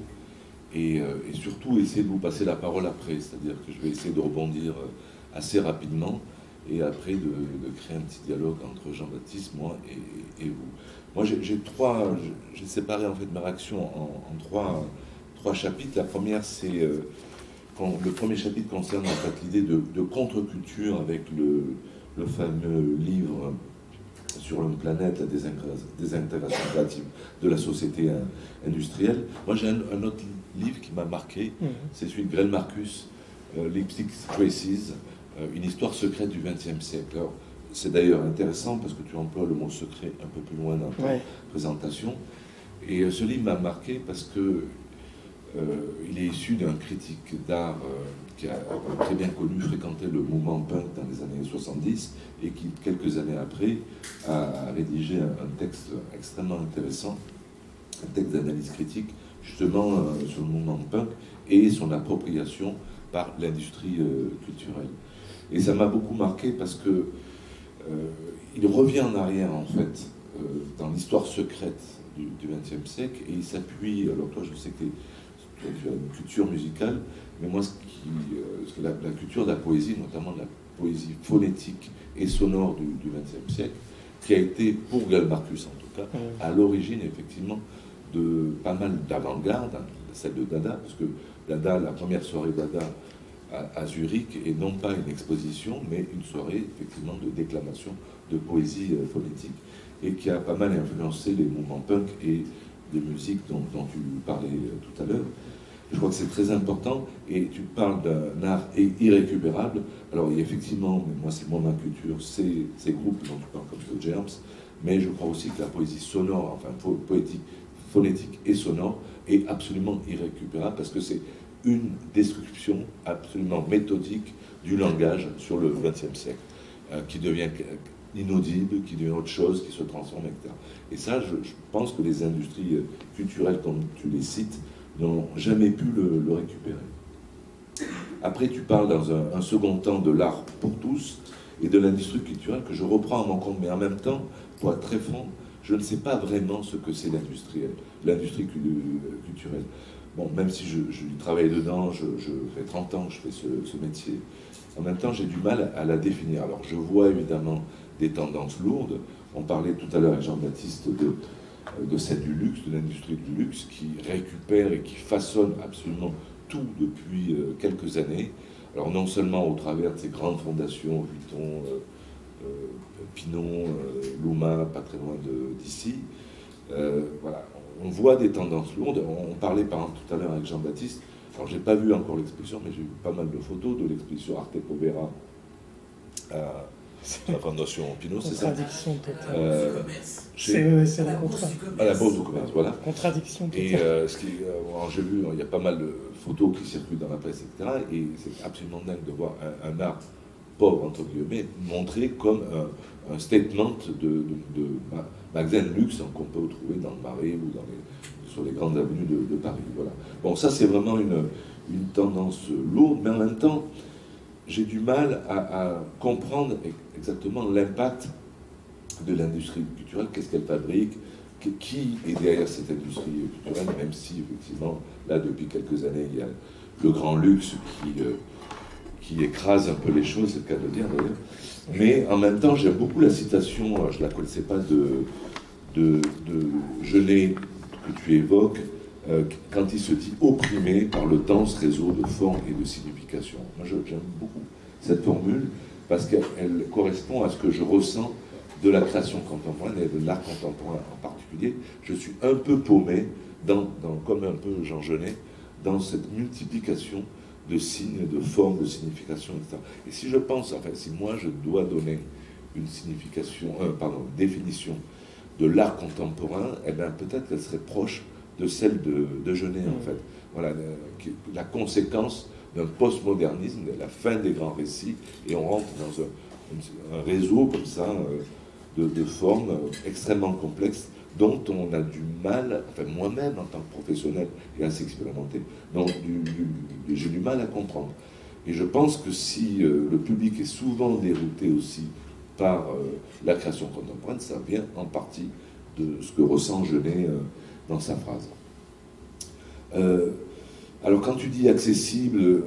Et surtout essayer de vous passer la parole après, c'est-à-dire que je vais essayer de rebondir assez rapidement et après de créer un petit dialogue entre Jean-Baptiste, moi et vous. Moi j'ai séparé en fait ma réaction en trois chapitres. La première c'est le premier chapitre concerne en fait l'idée de contre-culture avec le fameux livre sur une planète, la désintégration créative de la société industrielle. Moi j'ai un autre livre qui m'a marqué, c'est celui de Greil Marcus, Lipstick Traces, une histoire secrète du XXe siècle. C'est d'ailleurs intéressant parce que tu emploies le mot secret un peu plus loin dans ta présentation. Et ce livre m'a marqué parce que il est issu d'un critique d'art qui a très bien connu, fréquenté le mouvement punk dans les années 70 et qui, quelques années après, a rédigé un texte extrêmement intéressant, un texte d'analyse critique, justement sur le mouvement punk et son appropriation par l'industrie culturelle. Et ça m'a beaucoup marqué parce que il revient en arrière, en fait, dans l'histoire secrète du XXe siècle, et il s'appuie, alors toi je sais que tu as une culture musicale, mais moi la culture de la poésie, notamment de la poésie phonétique et sonore du XXe siècle, qui a été, pour Greil Marcus en tout cas, à l'origine effectivement de pas mal d'avant-garde, celle de Dada, parce que Dada, la première soirée Dada à Zurich, et non pas une exposition, mais une soirée effectivement de déclamation, de poésie phonétique, et qui a pas mal influencé les mouvements punk et des musiques dont tu parlais tout à l'heure. Je crois que c'est très important, et tu parles d'un art irrécupérable. Alors il y a effectivement, mais moi c'est moins ma culture, ces groupes dont tu parles comme The Germs, mais je crois aussi que la poésie sonore, enfin poétique, phonétique et sonore, est absolument irrécupérable, parce que c'est une description absolument méthodique du langage sur le XXe siècle, qui devient inaudible, qui devient autre chose, qui se transforme, etc. Et ça, je pense que les industries culturelles, comme tu les cites, n'ont jamais pu le récupérer. Après, tu parles dans un second temps de l'art pour tous et de l'industrie culturelle que je reprends à mon compte, mais en même temps, pour être très franc, je ne sais pas vraiment ce que c'est l'industrie culturelle. Bon, même si je travaille dedans, je fais 30 ans que je fais ce métier, en même temps, j'ai du mal à la définir. Alors, je vois évidemment des tendances lourdes. On parlait tout à l'heure avec Jean-Baptiste de celle du luxe, de l'industrie du luxe, qui récupère et qui façonne absolument tout depuis quelques années. Alors, non seulement au travers de ces grandes fondations, Vuitton, Pinon, Luma, pas très loin d'ici, voilà. On voit des tendances lourdes. On parlait par exemple tout à l'heure avec Jean-Baptiste. Alors j'ai pas vu encore l'exposition, mais j'ai vu pas mal de photos de l'exposition Arte Povera la Fondation Pinault, c'est ça? Contradiction totale. C'est la contradiction. À la Bourse du Commerce, voilà. Contradiction totale. Et j'ai vu, il y a pas mal de photos qui circulent dans la presse, etc. Et c'est absolument dingue de voir un art pauvre, entre guillemets, montré comme un statement de magasin de luxe qu'on peut trouver dans le Marais ou sur les grandes avenues de Paris. Voilà. Bon, ça, c'est vraiment une tendance lourde, mais en même temps, j'ai du mal à comprendre exactement l'impact de l'industrie culturelle, qu'est-ce qu'elle fabrique, qui est derrière cette industrie culturelle, même si, effectivement, là, depuis quelques années, il y a le grand luxe qui écrase un peu les choses, c'est le cas de le dire d'ailleurs. Mais en même temps, j'aime beaucoup la citation, je ne la connaissais pas, de Genet, que tu évoques, quand il se dit opprimé par le dense réseau de formes et de significations. Moi, j'aime beaucoup cette formule parce qu'elle correspond à ce que je ressens de la création contemporaine et de l'art contemporain en particulier. Je suis un peu paumé, comme un peu Jean Genet, dans cette multiplication de signes, de formes, de significations, etc. Et si je pense, enfin, si moi je dois donner une définition de l'art contemporain, eh bien peut-être qu'elle serait proche de celle de Genet, en fait. Voilà, la conséquence d'un postmodernisme, de la fin des grands récits, et on rentre dans un réseau comme ça de formes extrêmement complexes dont on a du mal, enfin moi-même en tant que professionnel et assez expérimenté, j'ai du mal à comprendre. Et je pense que si le public est souvent dérouté aussi par la création contemporaine, ça vient en partie de ce que ressent Genet dans sa phrase. Alors quand tu dis accessible,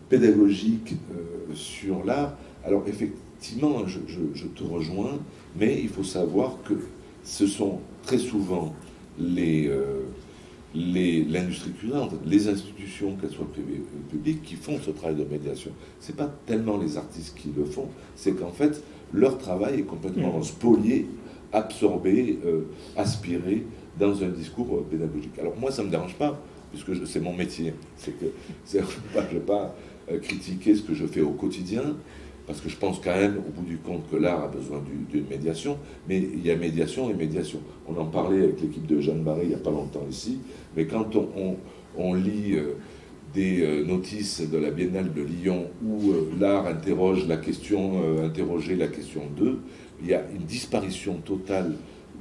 pédagogique sur l'art, alors effectivement, je te rejoins, mais il faut savoir que ce sont très souvent l'industrie culturelle, les institutions, qu'elles soient privées ou publiques, qui font ce travail de médiation. Ce n'est pas tellement les artistes qui le font, c'est qu'en fait, leur travail est complètement spolié, absorbé, aspiré dans un discours pédagogique. Alors moi, ça ne me dérange pas, puisque c'est mon métier. Je ne vais pas critiquer ce que je fais au quotidien, parce que je pense quand même, au bout du compte, que l'art a besoin d'une médiation, mais il y a médiation et médiation. On en parlait avec l'équipe de Jeanne Barré il n'y a pas longtemps ici, mais quand on lit des notices de la Biennale de Lyon où l'art interroge la question, interroger la question 2, il y a une disparition totale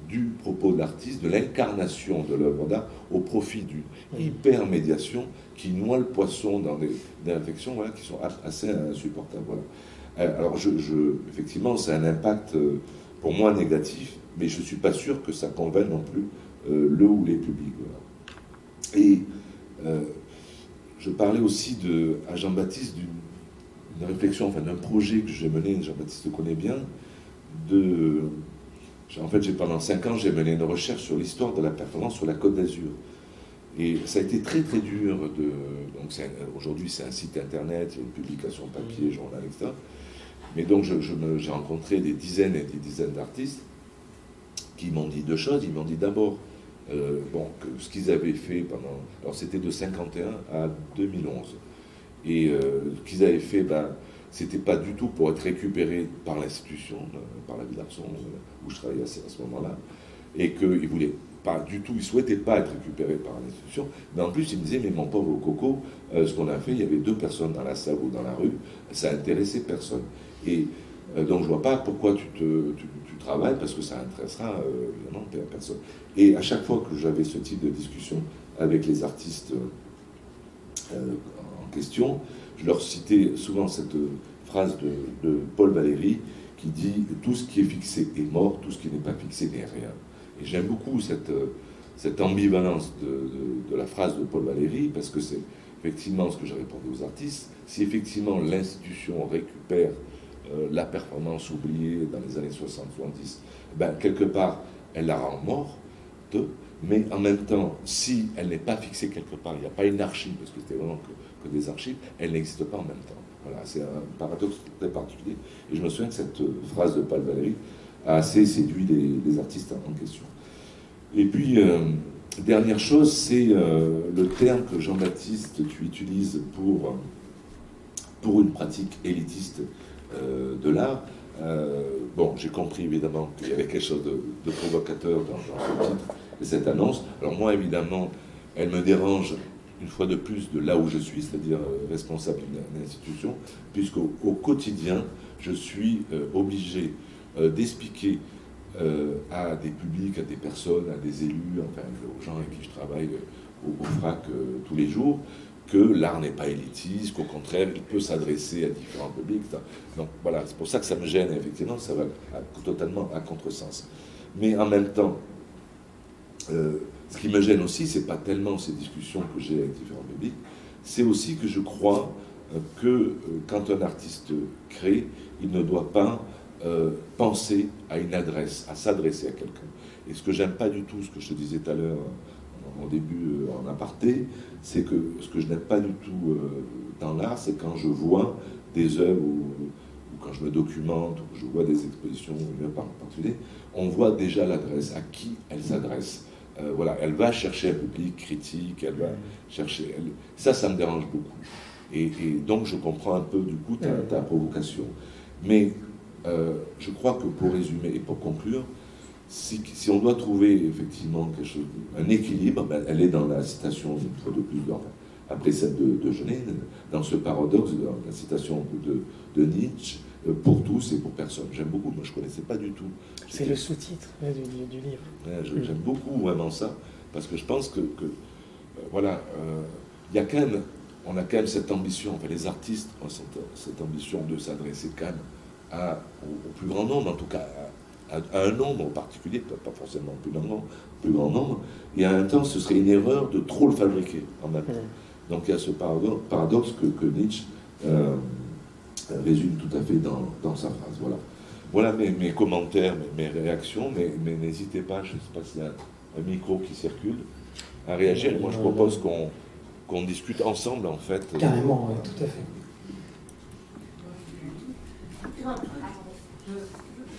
du propos de l'artiste, de l'incarnation de l'œuvre d'art au profit d'une hyper-médiation qui noie le poisson dans des réflexions qui sont assez insupportables. Voilà. Alors, effectivement, c'est un impact pour moi négatif, mais je ne suis pas sûr que ça convainc non plus le ou les publics. Voilà. Et je parlais aussi à Jean-Baptiste d'une réflexion, enfin d'un projet que j'ai mené, Jean-Baptiste le connaît bien, en fait, pendant 5 ans, j'ai mené une recherche sur l'histoire de la performance sur la Côte d'Azur. Et ça a été très très dur. Donc aujourd'hui, c'est un site internet, il y a une publication papier, journal, etc. Mais donc j'ai rencontré des dizaines et des dizaines d'artistes qui m'ont dit deux choses. Ils m'ont dit d'abord que ce qu'ils avaient fait pendant... Alors c'était de 1951 à 2011. Et ce qu'ils avaient fait, c'était pas du tout pour être récupéré par l'institution, par la Villarson, où je travaillais à ce moment-là, et qu'ils voulaient pas du tout, ils souhaitaient pas être récupérés par l'institution, mais en plus ils me disaient, mais mon pauvre Coco, ce qu'on a fait, il y avait 2 personnes dans la salle ou dans la rue, ça intéressait personne. Et donc je vois pas pourquoi tu travailles, parce que ça intéressera évidemment personne. Et à chaque fois que j'avais ce type de discussion avec les artistes en question, je leur citais souvent cette phrase de Paul Valéry qui dit « Tout ce qui est fixé est mort, tout ce qui n'est pas fixé n'est rien ». Et j'aime beaucoup cette ambivalence de la phrase de Paul Valéry, parce que c'est effectivement ce que j'ai répondu aux artistes. Si effectivement l'institution récupère la performance oubliée dans les années 60-70, quelque part, elle la rend morte, mais en même temps, si elle n'est pas fixée quelque part, il n'y a pas une archive, parce que c'était vraiment que des archives, elle n'existe pas en même temps. Voilà, c'est un paradoxe très particulier. Et je me souviens que cette phrase de Paul Valéry a assez séduit les artistes en question. Et puis, dernière chose, c'est le terme que Jean-Baptiste, tu utilises pour pour une pratique élitiste de l'art. Bon, j'ai compris évidemment qu'il y avait quelque chose de provocateur dans ce titre et cette annonce. Alors moi, évidemment, elle me dérange une fois de plus de là où je suis, c'est-à-dire responsable d'une institution, puisqu'au quotidien, je suis obligé d'expliquer à des publics, à des personnes, à des élus, enfin aux gens avec qui je travaille au FRAC tous les jours, que l'art n'est pas élitiste, qu'au contraire, il peut s'adresser à différents publics. Donc voilà, c'est pour ça que ça me gêne, effectivement, ça va totalement à contresens. Mais en même temps, ce qui me gêne aussi, c'est pas tellement ces discussions que j'ai avec différents publics, c'est aussi que je crois que quand un artiste crée, il ne doit pas penser à une adresse, à s'adresser à quelqu'un. Et ce que j'aime pas du tout, ce que je te disais tout à l'heure au début en aparté, c'est que ce que je n'aime pas du tout dans l'art, c'est quand je vois des œuvres ou quand je me documente ou que je vois des expositions en particulier, on voit déjà l'adresse, à qui elle s'adresse. Voilà, elle va chercher un public critique, elle va chercher... Ça me dérange beaucoup. Et donc je comprends un peu du coup ta provocation. Mais je crois que pour résumer et pour conclure, si on doit trouver effectivement quelque chose, un équilibre, ben, elle est dans la citation une fois de plus, après celle de Genet, dans ce paradoxe, dans la citation de Nietzsche, pour tous et pour personne. J'aime beaucoup, moi je ne connaissais pas du tout. C'est le sous-titre du livre. Ouais, j'aime beaucoup vraiment ça, parce que je pense que voilà, il y a quand même, on a quand même cette ambition, enfin les artistes ont cette ambition de s'adresser quand même au plus grand nombre, en tout cas à un nombre en particulier, pas forcément au plus grand nombre, et en même temps ce serait une erreur de trop le fabriquer en même temps. Donc il y a ce paradoxe que Nietzsche résume tout à fait dans sa phrase. Voilà mes commentaires, mes réactions, mais n'hésitez pas, je ne sais pas s'il y a un micro qui circule, à réagir. Et moi je propose qu'on discute ensemble en fait. Carrément, oui, tout à fait.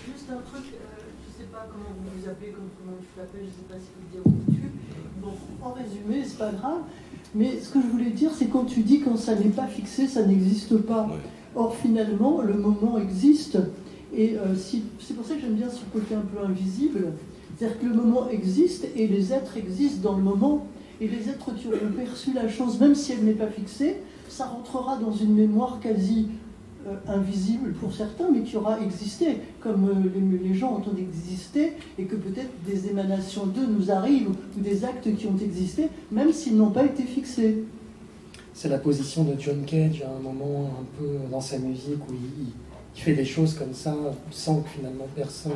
Juste un truc, je ne sais pas comment vous vous appelez, comment tu t'appelles, je ne sais pas si vous le dire au YouTube. Bon, en résumé, c'est pas grave. Mais ce que je voulais dire, c'est quand tu dis quand ça n'est pas fixé, ça n'existe pas. Ouais. Or, finalement, le moment existe. Et c'est pour ça que j'aime bien ce côté un peu invisible. C'est-à-dire que le moment existe et les êtres existent dans le moment. Et les êtres qui auront perçu la chose, même si elle n'est pas fixée, ça rentrera dans une mémoire quasi invisible pour certains, mais qui aura existé, comme les gens ont existé, et que peut-être des émanations d'eux nous arrivent, ou des actes qui ont existé, même s'ils n'ont pas été fixés. C'est la position de John Cage à un moment un peu dans sa musique où il fait des choses comme ça sans que finalement personne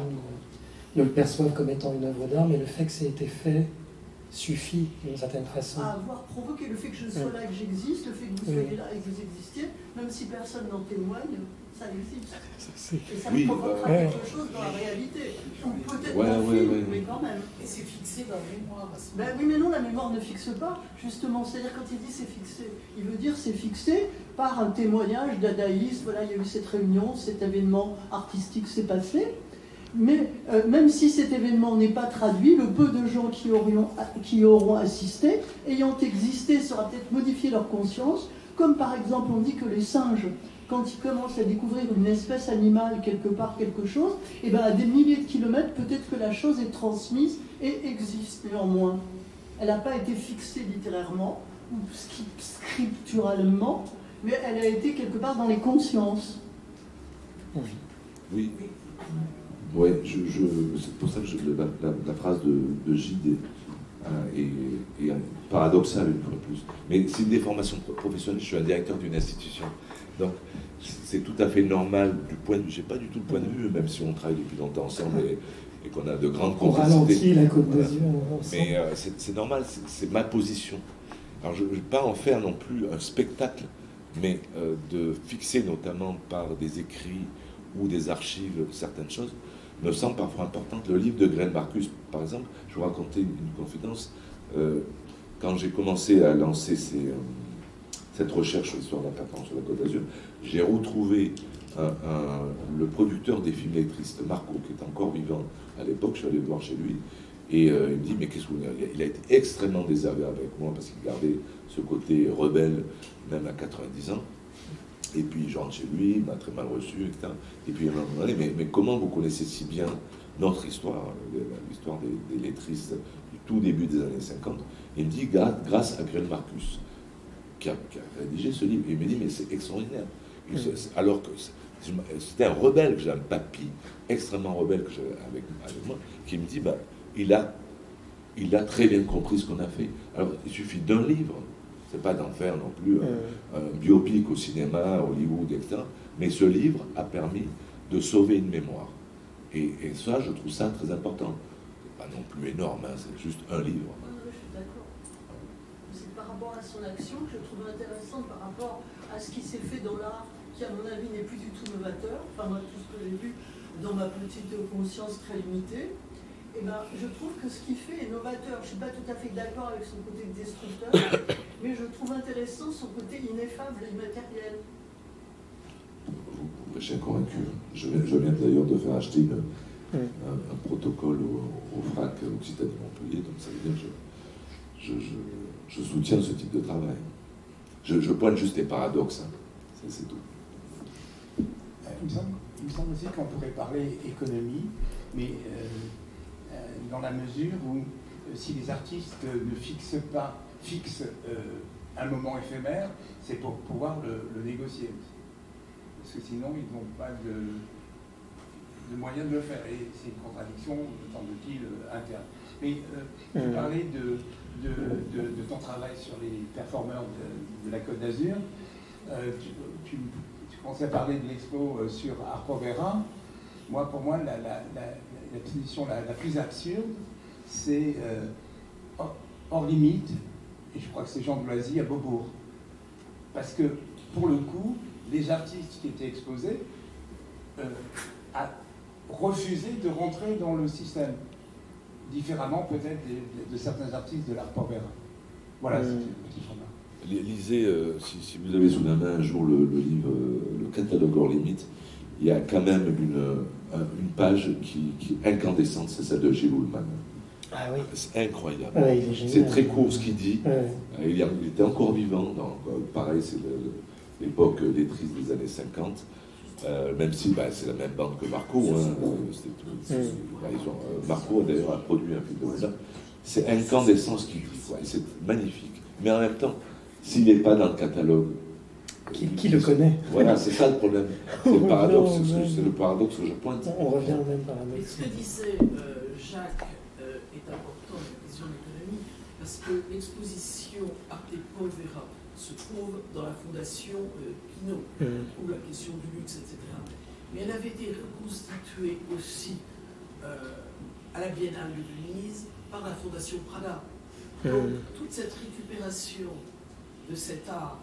ne le perçoive comme étant une œuvre d'art, mais le fait que ça ait été fait suffit d'une certaine façon. À avoir provoqué le fait que je sois là et que j'existe, le fait que vous soyez là et que vous existiez, même si personne n'en témoigne, ça existe. Et ça provoquera quelque chose dans la réalité. Ou peut-être dans le film, mais quand même. Et c'est fixé dans la mémoire. Ben oui, mais non, la mémoire ne fixe pas, justement. C'est-à-dire, quand il dit c'est fixé, il veut dire c'est fixé par un témoignage dadaïste. Voilà, il y a eu cette réunion, cet événement artistique s'est passé. Mais même si cet événement n'est pas traduit, le peu de gens qui auront assisté, ayant existé, ça aura peut-être modifié leur conscience. Comme par exemple, on dit que les singes, quand ils commencent à découvrir une espèce animale quelque part, quelque chose, et ben à des milliers de kilomètres, peut-être que la chose est transmise et existe néanmoins. Elle n'a pas été fixée littérairement ou scripturalement, mais elle a été quelque part dans les consciences. Oui. Oui, c'est pour ça que la phrase de Gide est paradoxale une fois de plus. Mais c'est une déformation professionnelle, je suis un directeur d'une institution. Donc c'est tout à fait normal du point de vue, j'ai pas du tout le point de vue, même si on travaille depuis longtemps ensemble et qu'on a de grandes complicités. On ralentit la côte des yeux. Mais c'est normal, c'est ma position. Alors je ne vais pas en faire non plus un spectacle, mais de fixer notamment par des écrits ou des archives certaines choses, me semble parfois importante. Le livre de Graeme Marcus, par exemple, je vous racontais une confidence. Quand j'ai commencé à lancer cette recherche sur l'histoire d'un printemps sur la Côte d'Azur, j'ai retrouvé le producteur des films lettristes, Marco, qui est encore vivant à l'époque. Je suis allé le voir chez lui. Et il me dit, mais qu'est-ce que vous... Il a été extrêmement désagréable avec moi parce qu'il gardait ce côté rebelle, même à 90 ans. Et puis je rentre chez lui, il m'a très mal reçu, etc. Et puis il m'a demandé, mais comment vous connaissez si bien notre histoire, l'histoire des lettristes du tout début des années 50? Il me dit, grâce à Grel Marcus, qui a rédigé ce livre. Et il me dit, mais c'est extraordinaire. Alors que c'était un rebelle, que j'ai un papy extrêmement rebelle que j'avais avec moi, qui me dit, bah, il a très bien compris ce qu'on a fait. Alors, il suffit d'un livre, c'est pas d'en faire non plus un biopic au cinéma, Hollywood, etc. Mais ce livre a permis de sauver une mémoire. Et ça, je trouve ça très important. C'est pas non plus énorme, hein, c'est juste un livre. Je suis d'accord. C'est par rapport à son action que je trouve intéressante par rapport à ce qui s'est fait dans l'art, qui à mon avis n'est plus du tout novateur. Enfin, moi, tout ce que j'ai vu dans ma petite conscience très limitée, et ben, je trouve que ce qu'il fait est novateur. Je ne suis pas tout à fait d'accord avec son côté destructeur, mais je trouve intéressant son côté ineffable et immatériel. Vous prêchez convaincu. Je viens d'ailleurs de faire acheter un protocole au FRAC Occitanie-Montpellier, donc ça veut dire que je soutiens ce type de travail. Je pointe juste les paradoxes, hein. C'est tout. Il me semble aussi qu'on pourrait parler économie, mais dans la mesure où si les artistes ne fixent un moment éphémère, c'est pour pouvoir le négocier aussi. Parce que sinon, ils n'ont pas de moyen de le faire. Et c'est une contradiction, me semble-t-il, interne. Mais tu parlais de ton travail sur les performeurs de la Côte d'Azur. Tu commençais à parler de l'expo sur Arpo Vera. Pour moi, la position la plus absurde, c'est hors limite, et je crois que c'est Jean de Loisy à Beaubourg. Parce que, pour le coup, les artistes qui étaient exposés a refusé de rentrer dans le système, différemment peut-être de certains artistes de l'Arpo Vera. Voilà, c'était une petite remarque. Lisez, si vous avez sous la main un jour le livre, le catalogue hors limite, il y a quand même une page qui est incandescente, c'est celle de Gilles Ullmann. Ah oui. C'est incroyable. Ah, c'est très court ce qu'il dit. Ouais. Il était encore vivant, donc, pareil, c'est l'époque lettriste des années 50. Même si c'est la même bande que Marco. Marco d'ailleurs a produit un film de ça. C'est incandescent ce qu'il dit. C'est magnifique. Mais en même temps, s'il n'est pas dans le catalogue, qui le connaît? Voilà, c'est ça le problème. C'est le paradoxe, c'est le paradoxe que je pointe. On revient au même paradoxe. Et ce que disait Jacques est important dans la vision de l'économie, parce que l'exposition Arte Povera se trouve dans la fondation Pinault, où la question du luxe, etc. Mais elle avait été reconstituée aussi à la Biennale de Venise par la fondation Prada. Donc toute cette récupération de cet art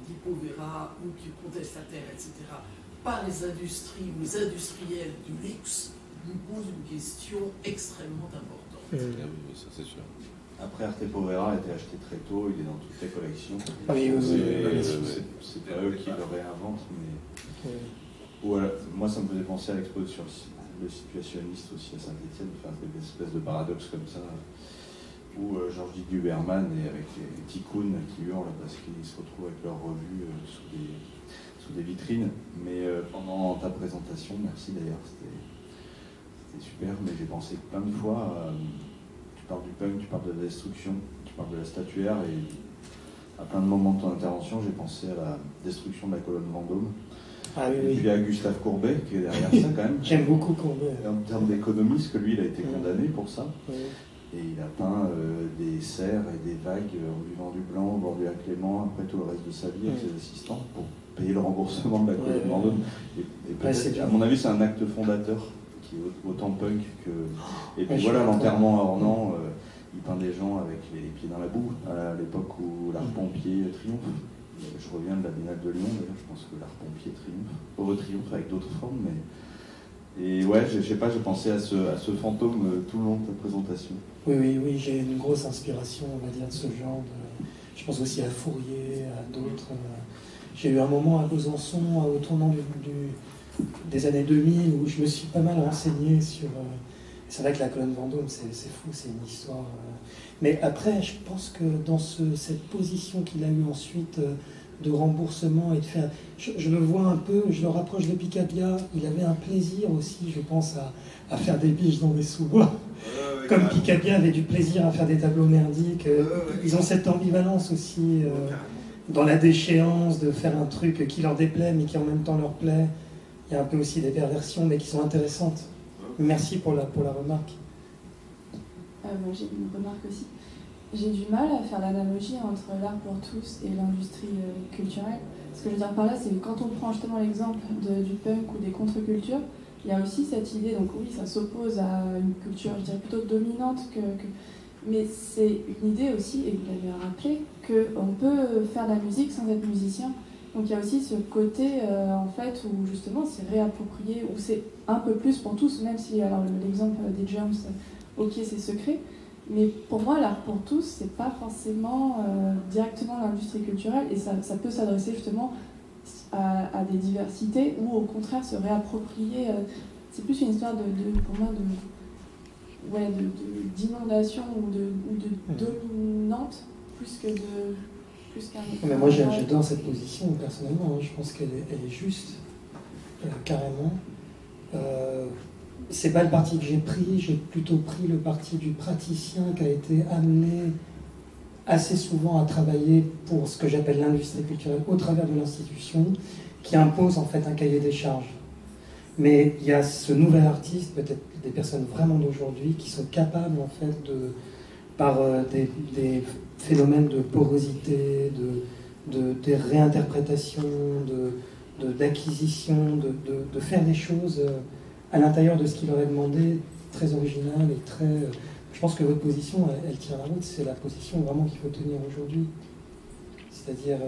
d'Hipovera ou qui contestataire, etc., par les industries ou les industriels du luxe, nous pose une question extrêmement importante. Oui, ça c'est sûr. Après, Arte Povera a été acheté très tôt, il est dans toutes les collections. C'est pas eux qui le réinventent, mais... Voilà, moi ça me faisait penser à l'exposition Le Situationniste aussi à Saint-Étienne, enfin des espèces de paradoxes comme ça, où Georges Didier Huberman et avec les ticounes qui hurlent parce qu'ils se retrouvent avec leurs revues sous des vitrines. Mais pendant ta présentation, merci d'ailleurs, c'était super, mais j'ai pensé plein de fois, tu parles du punk, tu parles de la destruction, tu parles de la statuaire, et à plein de moments de ton intervention, j'ai pensé à la destruction de la colonne Vendôme. Ah, oui, et puis à Gustave Courbet qui est derrière ça quand même. J'aime beaucoup Courbet. En termes d'économie, parce que lui, il a été condamné pour ça. Oui. Et il a peint des cerfs et des vagues en buvant du blanc au bord du lac Léman après tout le reste de sa vie avec ses assistants pour payer le remboursement de la colonne Vendôme. Et peut-être, à mon avis, c'est un acte fondateur qui est autant punk que... Et puis voilà, l'enterrement à Ornans, il peint des gens avec les pieds dans la boue, à l'époque où l'art-pompier triomphe. Je reviens de la Biennale de Lyon, d'ailleurs, je pense que l'art-pompier triomphe avec d'autres formes, mais... Et ouais, je sais pas, j'ai pensé à ce fantôme tout le long de ta présentation. Oui, j'ai une grosse inspiration, on va dire, de ce genre. Je pense aussi à Fourier, à d'autres. J'ai eu un moment à Besançon, au tournant des années 2000, où je me suis pas mal renseigné sur... C'est vrai que la colonne Vendôme, c'est fou, c'est une histoire... Mais après, je pense que dans cette position qu'il a eue ensuite remboursement et de faire... Je le vois un peu, je le rapproche de Picabia, il avait un plaisir aussi, je pense, à faire des biches dans des sous-bois. Comme Picabia avait du plaisir à faire des tableaux merdiques. Ils ont cette ambivalence aussi dans la déchéance de faire un truc qui leur déplaît mais qui en même temps leur plaît. Il y a un peu aussi des perversions mais qui sont intéressantes. Merci pour la remarque. Moi j'ai une remarque aussi. J'ai du mal à faire l'analogie entre l'art pour tous et l'industrie culturelle. Ce que je veux dire par là, c'est que quand on prend justement l'exemple du punk ou des contre-cultures, il y a aussi cette idée, donc oui, ça s'oppose à une culture, je dirais plutôt dominante, mais c'est une idée aussi, et vous l'avez rappelé, qu'on peut faire de la musique sans être musicien. Donc il y a aussi ce côté, en fait, où justement c'est réapproprié, où c'est un peu plus pour tous, même si, alors l'exemple des Germs, ok, c'est secret, mais pour moi, l'art pour tous, c'est pas forcément directement l'industrie culturelle, et ça peut s'adresser justement à des diversités, ou au contraire se réapproprier. C'est plus une histoire pour moi, d'inondation ou de dominante, plus qu'un... Mais moi j'adore cette position personnellement, je pense qu'elle est juste, carrément. C'est pas le parti que j'ai pris, j'ai plutôt pris le parti du praticien qui a été amené assez souvent à travailler pour ce que j'appelle l'industrie culturelle au travers de l'institution, qui impose en fait un cahier des charges. Mais il y a ce nouvel artiste, peut-être des personnes vraiment d'aujourd'hui, qui sont capables en fait par des phénomènes de porosité, des réinterprétations, d'acquisition, de faire des choses à l'intérieur de ce qui leur est demandé, très original et très... Je pense que votre position, elle tient la route, c'est la position vraiment qu'il faut tenir aujourd'hui. C'est-à-dire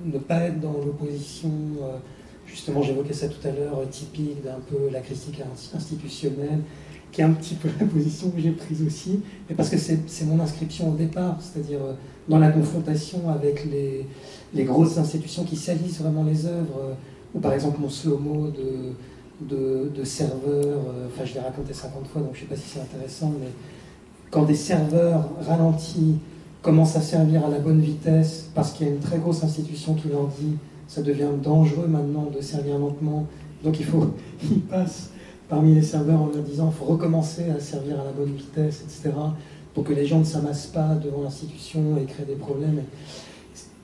ne pas être dans l'opposition, justement j'évoquais ça tout à l'heure, typique d'un peu la critique institutionnelle, qui est un petit peu la position que j'ai prise aussi, mais parce que c'est mon inscription au départ, c'est-à-dire dans la confrontation avec les grosses institutions qui salissent vraiment les œuvres, ou par exemple mon slow-mo de serveurs, enfin je l'ai raconté 50 fois donc je ne sais pas si c'est intéressant, mais quand des serveurs ralentis commencent à servir à la bonne vitesse parce qu'il y a une très grosse institution qui leur dit ça devient dangereux maintenant de servir lentement, donc ils passent parmi les serveurs en leur disant il faut recommencer à servir à la bonne vitesse, etc., pour que les gens ne s'amassent pas devant l'institution et créent des problèmes.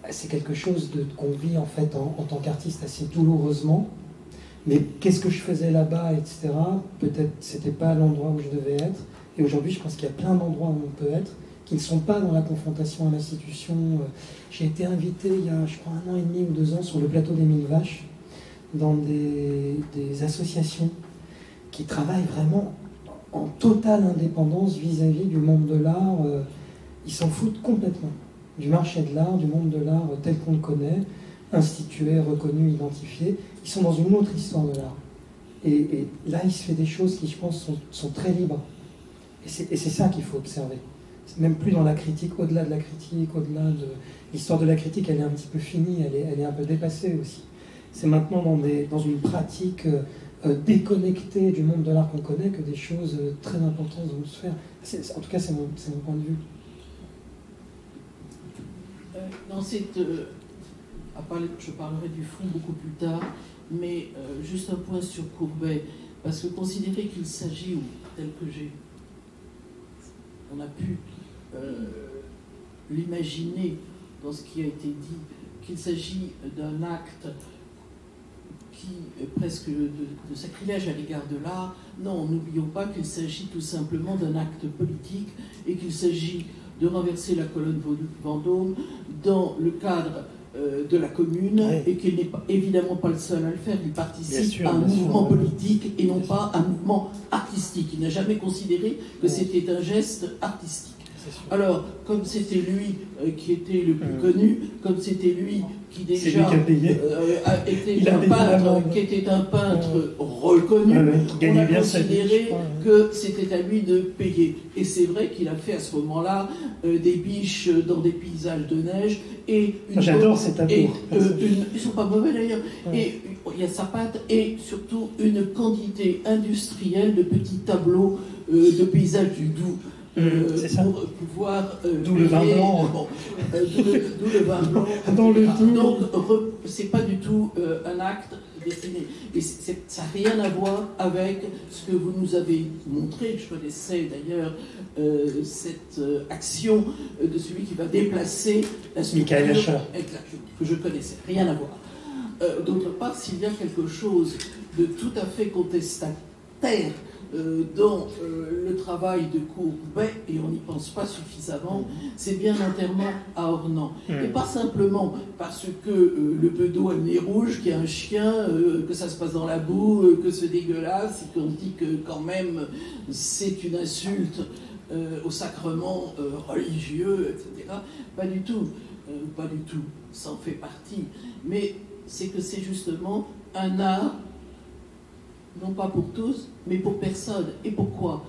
C'est quelque chose qu'on vit en fait en tant qu'artiste assez douloureusement. Mais qu'est-ce que je faisais là-bas, etc. Peut-être c'était pas l'endroit où je devais être. Et aujourd'hui, je pense qu'il y a plein d'endroits où on peut être, qui ne sont pas dans la confrontation à l'institution. J'ai été invité il y a, je crois, 1 an et demi ou 2 ans sur le plateau des Mille Vaches, dans des associations qui travaillent vraiment en totale indépendance vis-à-vis du monde de l'art. Ils s'en foutent complètement du marché de l'art, du monde de l'art tel qu'on le connaît, institué, reconnu, identifié. Ils sont dans une autre histoire de l'art. Et là, il se fait des choses qui, je pense, sont très libres. Et c'est ça qu'il faut observer. C'est même plus dans la critique, au-delà de la critique, au-delà de... L'histoire de la critique, elle est un petit peu finie, elle est un peu dépassée aussi. C'est maintenant dans une pratique déconnectée du monde de l'art qu'on connaît que des choses très importantes vont se faire. En tout cas, c'est mon point de vue. Dans cette... je parlerai du fond beaucoup plus tard, mais juste un point sur Courbet, parce que considérer qu'il s'agit, ou tel que on a pu l'imaginer dans ce qui a été dit, qu'il s'agit d'un acte qui est presque de sacrilège à l'égard de l'art. Non, n'oublions pas qu'il s'agit tout simplement d'un acte politique et qu'il s'agit de renverser la colonne Vendôme dans le cadre de la commune, et qu'il n'est évidemment pas le seul à le faire. Il participe à un mouvement politique et non pas à un mouvement artistique. Il n'a jamais considéré que c'était un geste artistique. Alors, comme c'était lui qui était le plus connu, comme c'était lui qui déjà était un peintre reconnu, on a considéré que c'était à lui de payer. Et c'est vrai qu'il a fait à ce moment-là des biches dans des paysages de neige et j'adore ces tableaux. Ils sont pas mauvais d'ailleurs. Et il y a sa patte et surtout une quantité industrielle de petits tableaux de paysages du Doubs. pour pouvoir... D'où le vin blanc. D'où le vin blanc. Dans le tout. Donc, c'est pas du tout un acte destiné. Et ça n'a rien à voir avec ce que vous nous avez montré. Je connaissais d'ailleurs cette action de celui qui va déplacer la structure. Michael Ascher. Que je connaissais. Rien à voir. D'autre part, s'il y a quelque chose de tout à fait contestataire dans le travail de Courbet, et on n'y pense pas suffisamment, c'est bien l'enterrement à Ornans. Et pas simplement parce que le bedeau a le nez rouge, qu'il y a un chien, que ça se passe dans la boue, que c'est dégueulasse, et qu'on dit que quand même c'est une insulte au sacrement religieux, etc. Pas du tout. Pas du tout. Ça en fait partie. Mais c'est que c'est justement un art, non pas pour tous, mais pour personne. Et pourquoi?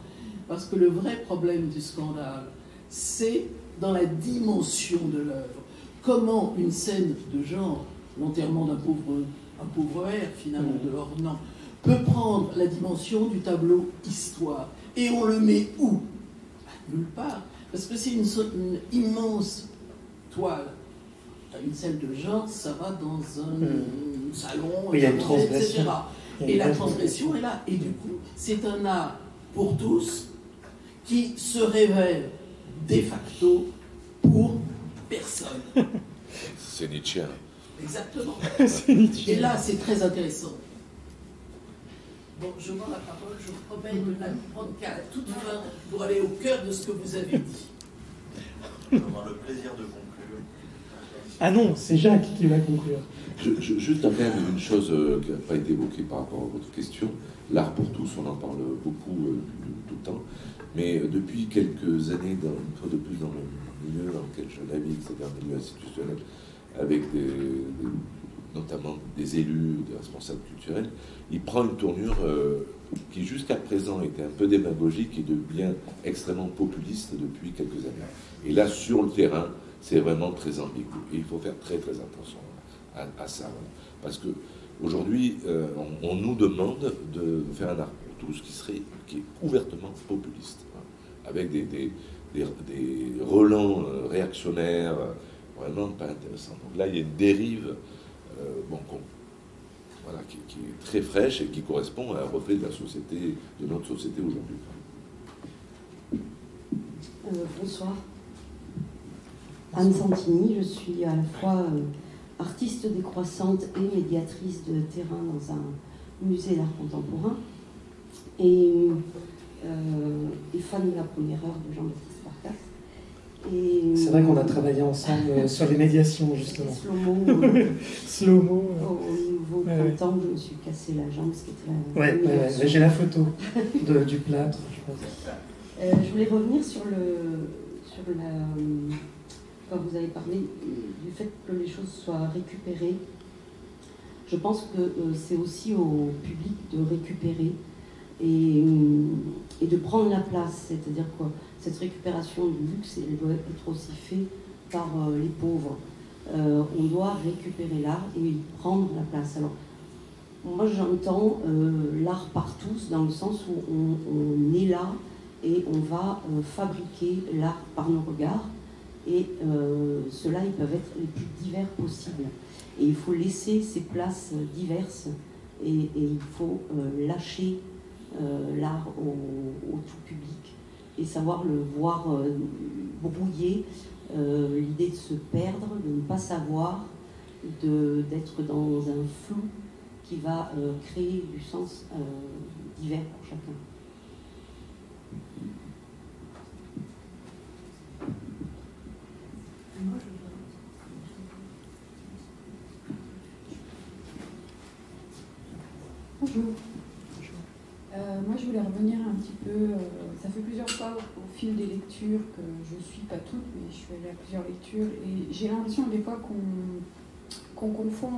Parce que le vrai problème du scandale, c'est dans la dimension de l'œuvre. Comment une scène de genre, l'enterrement d'un pauvre air, finalement, de Ornans, peut prendre la dimension du tableau histoire. Et on le met où? Nulle part. Parce que c'est une immense toile. Une scène de genre, ça va dans un salon, il y a une transgression. etc. Et la transgression est là. Et du coup, c'est un art pour tous qui se révèle de facto pour personne. C'est Nietzsche. Exactement. Nietzsche. Et là, c'est très intéressant. Bon, je rends la parole, je vous promets de ne la prendre qu'à la toute fin pour aller au cœur de ce que vous avez dit. On va avoir le plaisir de conclure. Ah non, c'est Jacques qui va conclure. Juste quand même une chose qui n'a pas été évoquée par rapport à votre question. L'art pour tous, on en parle beaucoup tout le temps. Mais depuis quelques années, une fois de plus dans le milieu dans lequel je navigue, c'est-à-dire un milieu institutionnel, avec notamment des élus, des responsables culturels, il prend une tournure qui jusqu'à présent était un peu démagogique et devient extrêmement populiste depuis quelques années. Et là, sur le terrain, c'est vraiment très ambigu. Et il faut faire très très attention à ça. Parce qu'aujourd'hui, on nous demande de faire un art pour tous qui est ouvertement populiste, avec des relents réactionnaires vraiment pas intéressants. Donc là, il y a une dérive qui est très fraîche et qui correspond à un reflet de la société, de notre société aujourd'hui. Bonsoir. Anne Santini, je suis à la fois artiste décroissante et médiatrice de terrain dans un musée d'art contemporain et fan de la première heure de Jean-Baptiste Farkas. C'est vrai qu'on a travaillé ensemble sur les médiations, justement. Slow-mo. Au nouveau printemps, je me suis cassé la jambe, ce qui était la médiation. J'ai la photo du plâtre, je pense. Je voulais revenir sur quand vous avez parlé du fait que les choses soient récupérées. Je pense que c'est aussi au public de récupérer et de prendre la place. C'est-à-dire que cette récupération du luxe, elle doit être aussi faite par les pauvres. On doit récupérer l'art et prendre la place. Alors, moi j'entends l'art par tous dans le sens où on est là et on va fabriquer l'art par nos regards. Et ceux-là, ils peuvent être les plus divers possibles. Et il faut laisser ces places diverses et il faut lâcher l'art au tout public et savoir le voir brouiller, l'idée de se perdre, de ne pas savoir, d'être dans un flou qui va créer du sens divers pour chacun. Bonjour. Moi, je voulais revenir un petit peu. Ça fait plusieurs fois au fil des lectures que je ne suis pas toutes, mais je suis allée à plusieurs lectures et j'ai l'impression des fois qu'on confond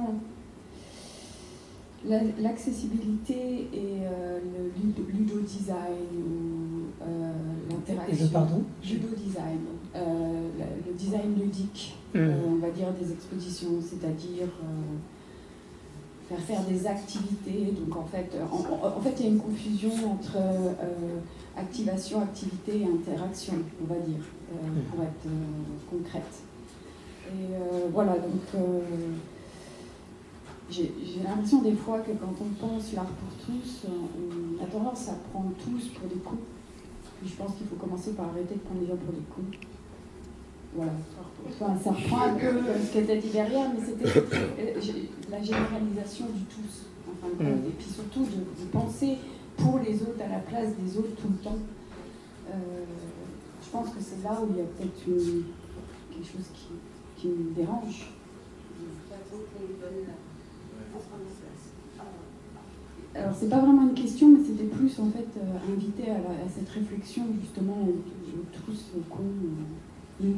l'accessibilité et le ludo-design ou l'interaction. Pardon ? Ludo-design, le design ludique, on va dire des expositions, c'est-à-dire faire des activités. Donc en fait, il y a une confusion entre activation, activité et interaction, on va dire, pour être concrète. Et voilà, donc j'ai l'impression des fois que quand on pense l'art pour tous, on a tendance à prendre tous pour des cons. Puis je pense qu'il faut commencer par arrêter de prendre les gens pour des cons. Voilà. Enfin, ça reprend un peu ce qu'était dit derrière, mais c'était la généralisation du tous, en fin de compte. Et puis surtout de penser pour les autres à la place des autres tout le temps. Je pense que c'est là où il y a peut-être quelque chose qui me dérange. Alors c'est pas vraiment une question, mais c'était plus en fait invité à cette réflexion justement tous qu'on nous.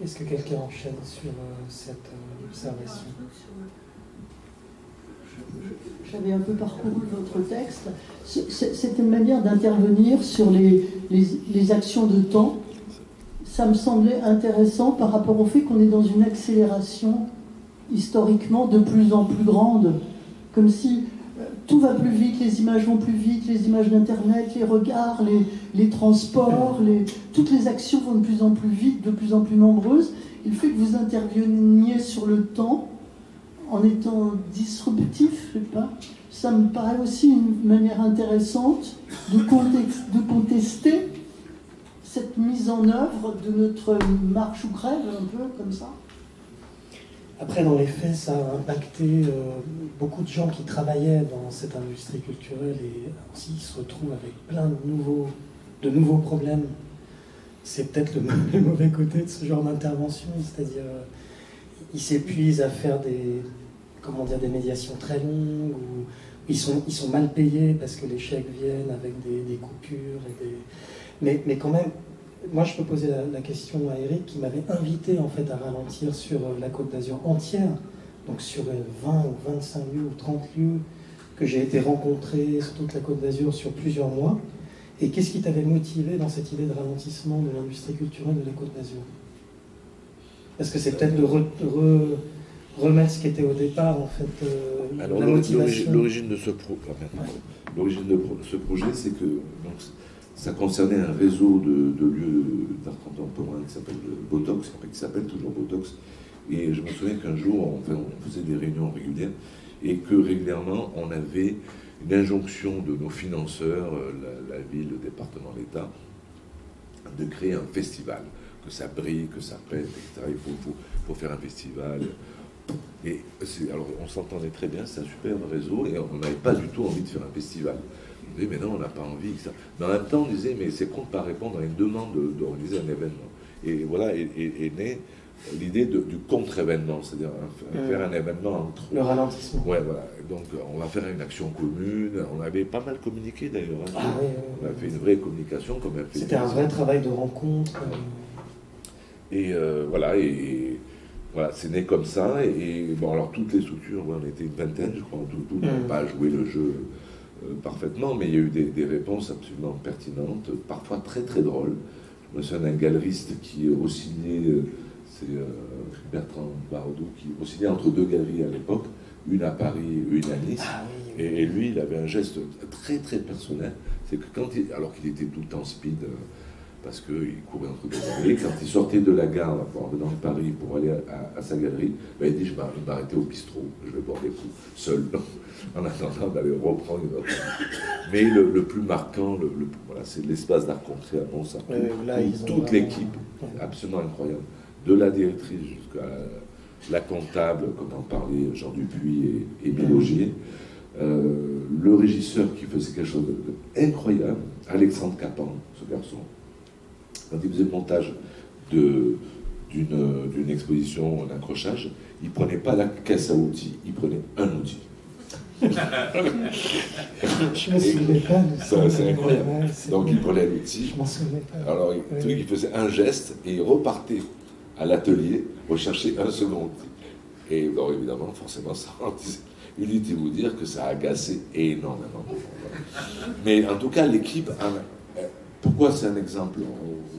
Est-ce que quelqu'un enchaîne sur cette observation? J'avais un peu parcouru votre texte. C'était une manière d'intervenir sur les actions de temps. Ça me semblait intéressant par rapport au fait qu'on est dans une accélération historiquement de plus en plus grande. Comme si tout va plus vite, les images vont plus vite, les images d'Internet, les regards, les transports, toutes les actions vont de plus en plus vite, de plus en plus nombreuses. Et le fait que vous interveniez sur le temps, en étant disruptif, je sais pas, ça me paraît aussi une manière intéressante de contester cette mise en œuvre de notre marche ou crève, un peu comme ça. Après, dans les faits, ça a impacté beaucoup de gens qui travaillaient dans cette industrie culturelle et aussi ils se retrouvent avec plein de nouveaux problèmes. C'est peut-être le mauvais côté de ce genre d'intervention, c'est-à-dire ils s'épuisent à faire des médiations très longues, ou ils sont mal payés parce que les chèques viennent avec des coupures. Mais quand même, moi je peux poser la question à Eric qui m'avait invité en fait à ralentir sur la Côte d'Azur entière, donc sur 20 ou 25 lieux ou 30 lieux que j'ai été rencontré sur toute la Côte d'Azur sur plusieurs mois. Et qu'est-ce qui t'avait motivé dans cette idée de ralentissement de l'industrie culturelle de la Côte d'Azur? Parce que c'est peut-être de remettre ce qui était au départ, en fait, alors, la motivation. L'origine de ce projet, c'est que donc, ça concernait un réseau de lieux d'art contemporain qui s'appelle Botox, qui s'appelle toujours Botox. Et je me souviens qu'un jour, on faisait des réunions régulières, et que régulièrement, on avait une injonction de nos financeurs, la ville, le département, l'État, de créer un festival, que ça brille, que ça pète, etc. Il faut faire un festival. Et alors, on s'entendait très bien, c'est un super réseau, et on n'avait pas du tout envie de faire un festival. On disait, mais non, on n'a pas envie. Ça. Mais en même temps, on disait, mais c'est con de ne pas répondre à une demande d'organiser un événement. Et voilà est née l'idée du contre-événement, c'est-à-dire faire un événement entre... Le ralentissement. Ouais, voilà. Donc, on va faire une action commune. On avait pas mal communiqué, d'ailleurs. Hein. Ah, oui. On a fait une vraie communication, comme elle fait. C'était un vrai travail de rencontre. Et voilà, voilà, c'est né comme ça. Et bon, alors, toutes les structures, on était une vingtaine, je crois, en tout. On n'a pas joué le jeu parfaitement, mais il y a eu des réponses absolument pertinentes, parfois très, très drôles. Je me souviens d'un galeriste qui re-signait... c'est Bertrand Bardot qui signait entre deux galeries à l'époque, une à Paris, une à Nice. Ah, oui, oui. Et lui, il avait un geste très très personnel. C'est que alors qu'il était tout le temps speed, parce qu'il courait entre deux galeries, quand il sortait de la gare en venant de Paris pour aller à sa galerie, ben, il dit, je vais m'arrêter au bistrot, je vais boire des coups, seul, en attendant d'aller reprendre une autre. Mais le plus marquant, voilà, c'est l'espace d'art concret à Mons, toute l'équipe, absolument incroyable. De la directrice jusqu'à la comptable, comme en parlait Jean Dupuis et Émile Augier, le régisseur qui faisait quelque chose d'incroyable, Alexandre Capan, ce garçon, quand il faisait le montage d'une exposition d'accrochage, il ne prenait pas la caisse à outils, il prenait un outil. Je me souvenais pas de ça. C'est incroyable. Ouais, donc il prenait l'outil. Je m'en souvenais pas. Alors il faisait un geste et il repartait à l'atelier, rechercher un second outil. Et bon, évidemment, forcément, ça inutile vous dire que ça a agacé énormément de monde. Mais en tout cas, l'équipe pourquoi c'est un exemple,